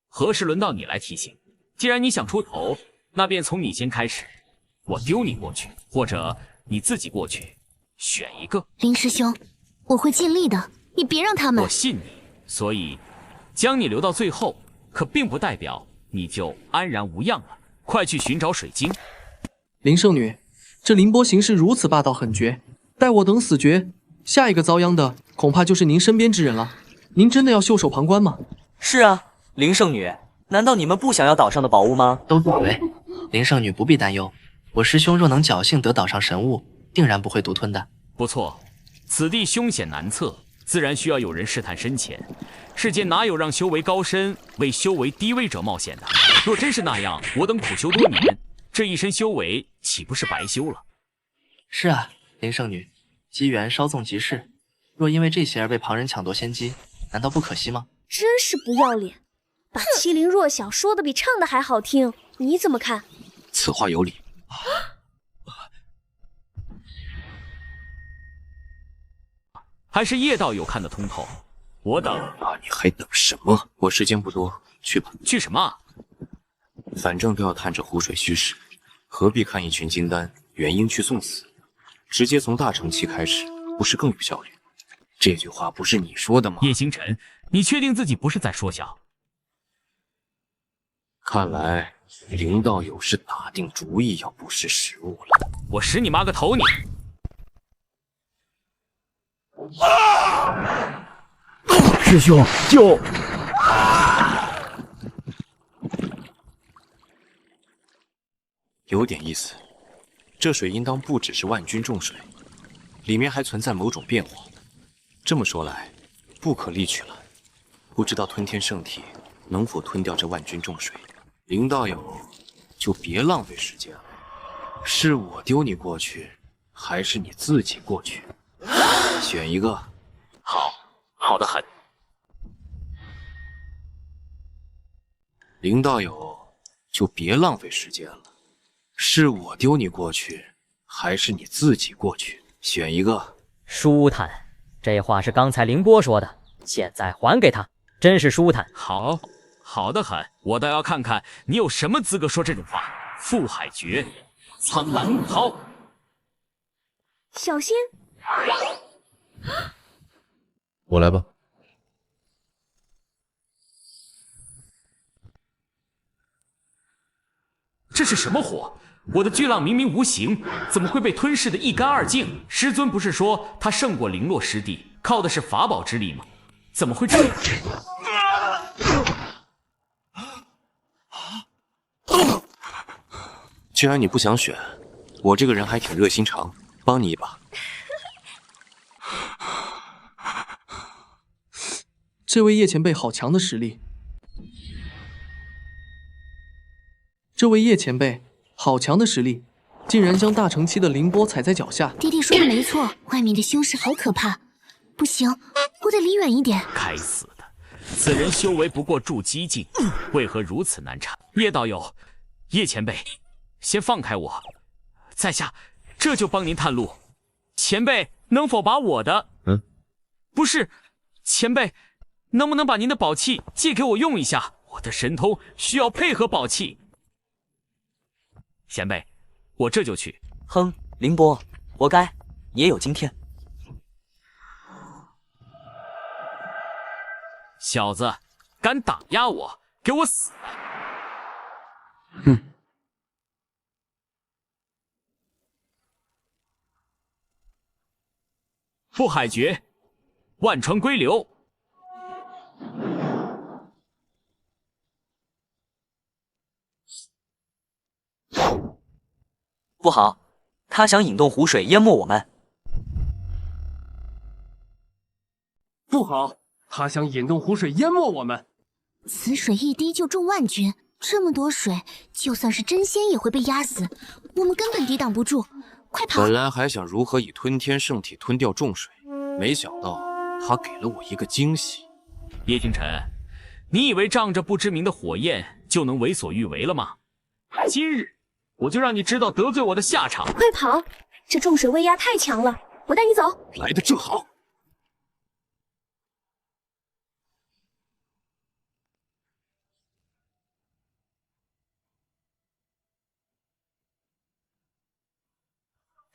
何时轮到你来提醒？既然你想出头，那便从你先开始。我丢你过去，或者你自己过去，选一个。林师兄，我会尽力的，你别让他们。我信你，所以将你留到最后，可并不代表你就安然无恙了。快去寻找水晶。林圣女，这凌波行事如此霸道狠绝，待我等死绝，下一个遭殃的恐怕就是您身边之人了。您真的要袖手旁观吗？是啊，林圣女，难道你们不想要岛上的宝物吗？都不为，林圣女不必担忧，我师兄若能侥幸得岛上神物，定然不会独吞的。不错，此地凶险难测，自然需要有人试探深浅。世间哪有让修为高深为修为低微者冒险的？若真是那样，我等苦修多年，这一身修为岂不是白修了？是啊，林圣女，机缘稍纵即逝，若因为这些而被旁人抢夺先机，难道不可惜吗？真是不要脸，把欺凌弱小说的比唱的还好听，你怎么看？此话有理。还是叶道友看得通透，我等。那你还等什么？我时间不多，去吧。去什么？反正都要探这湖水虚实，何必看一群金丹元婴去送死？直接从大成期开始，不是更有效率？这句话不是你说的吗？叶星辰，你确定自己不是在说笑？看来林道友是打定主意要不识时务了。我使你妈个头你！师兄，救！有点意思，这水应当不只是万军重水，里面还存在某种变化。这么说来，不可力取了。不知道吞天圣体能否吞掉这万军重水？林道友，就别浪费时间了。是我丢你过去，还是你自己过去？选一个。好，好得很。林道友，就别浪费时间了。是我丢你过去，还是你自己过去？选一个。舒坦，这话是刚才凌波说的，现在还给他，真是舒坦。好，好的很，我倒要看看你有什么资格说这种话。傅海绝，苍兰怒涛，小心！我来吧。这是什么火？我的巨浪明明无形，怎么会被吞噬得一干二净？师尊不是说他胜过零落师弟，靠的是法宝之力吗？怎么会这样？既然你不想选，我这个人还挺热心肠，帮你一把。这位叶前辈好强的实力！这位叶前辈好强的实力，竟然将大成期的凌波踩在脚下。弟弟说的没错，外面的凶势好可怕，不行，我得离远一点。该死的，此人修为不过筑基境，为何如此难缠？叶道友，叶前辈，先放开我，在下这就帮您探路。前辈能否把我的……不是，前辈能不能把您的宝器借给我用一下？我的神通需要配合宝器。前辈，我这就去。哼，凌波，活该，你也有今天。小子，敢打压我，给我死！哼！傅海绝，万川归流。不好，他想引动湖水淹没我们。不好，他想引动湖水淹没我们。此水一滴就中万军，这么多水，就算是真仙也会被压死，我们根本抵挡不住。快跑！本来还想如何以吞天圣体吞掉众水，没想到他给了我一个惊喜。叶星辰，你以为仗着不知名的火焰就能为所欲为了吗？今日我就让你知道得罪我的下场！快跑！这重水威压太强了，我带你走。来得正好。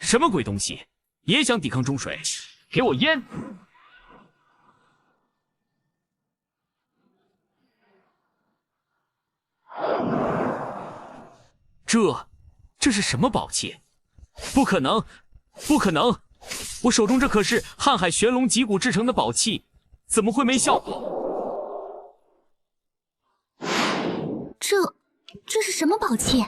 什么鬼东西？也想抵抗中水？给我淹！这是什么宝器？不可能，不可能！我手中这可是瀚海玄龙脊骨制成的宝器，怎么会没效果？这是什么宝器？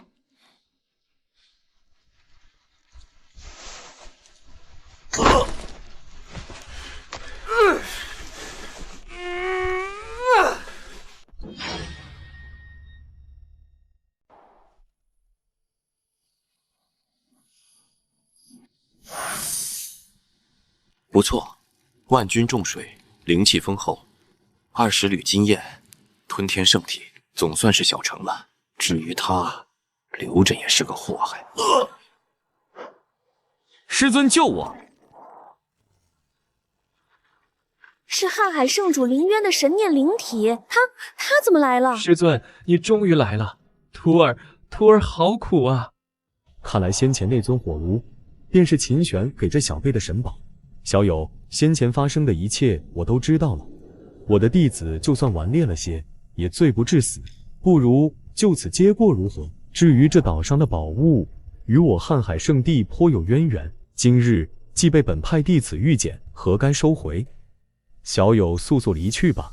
不错，万军重水，灵气丰厚，20缕金焰，吞天圣体，总算是小成了。至于他，留着也是个祸害。师尊救我！是瀚海圣主凌渊的神念灵体，他怎么来了？师尊，你终于来了！徒儿好苦啊！看来先前那尊火炉，便是秦玄给这小辈的神宝。小友，先前发生的一切我都知道了。我的弟子就算顽劣了些，也罪不至死，不如就此接过如何？至于这岛上的宝物，与我瀚海圣地颇有渊源，今日既被本派弟子遇见，何该收回？小友速速离去吧。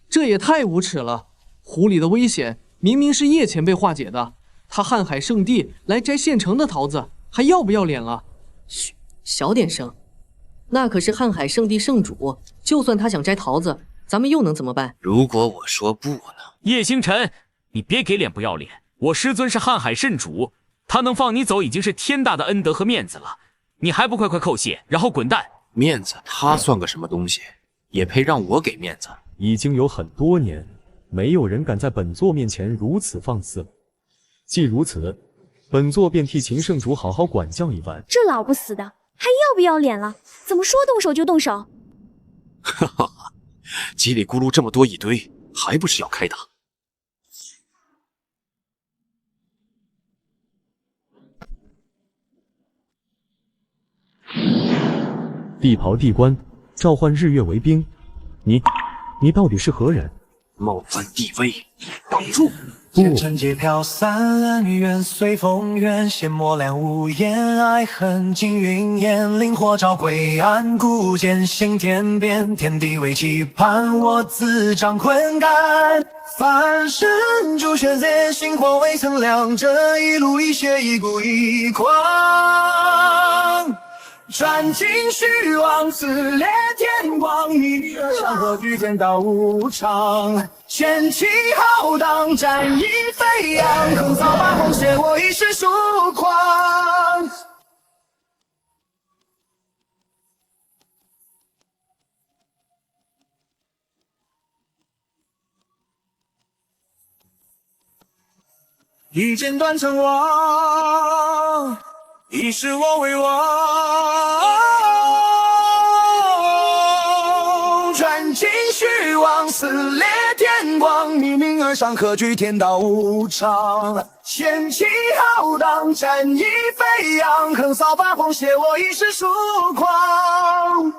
这也太无耻了！湖里的危险明明是叶前辈化解的，他瀚海圣地来摘现成的桃子，还要不要脸了？嘘，小点声。那可是瀚海圣地圣主，就算他想摘桃子，咱们又能怎么办？如果我说不呢？叶星辰，你别给脸不要脸！我师尊是瀚海圣主，他能放你走已经是天大的恩德和面子了，你还不快快叩谢，然后滚蛋！面子他算个什么东西，也配让我给面子？已经有很多年，没有人敢在本座面前如此放肆了。既如此，本座便替秦圣主好好管教一番。这老不死的，还要不要脸了？怎么说动手就动手？哈哈哈，叽里咕噜这么多一堆，还不是要开打？地袍地冠，召唤日月为兵。你到底是何人？冒犯地位，挡住！不，尘街飘散，远随风远，阡陌两无言，爱恨尽云烟，灵火照归暗，古剑行天边，天地为期盼，我自掌困干。翻身朱雀在星火未曾亮，这一路一血一骨一狂。转尽虚妄，撕裂天光，逆而上何惧天道无常。剑气浩荡，战意飞扬，横扫八荒，写我一世疏狂。一剑断成王，一世我为王，转尽虚妄，撕裂天光，逆命而上，何惧天道无常。剑气浩荡，战意飞扬，横扫八荒，写我一世疏狂。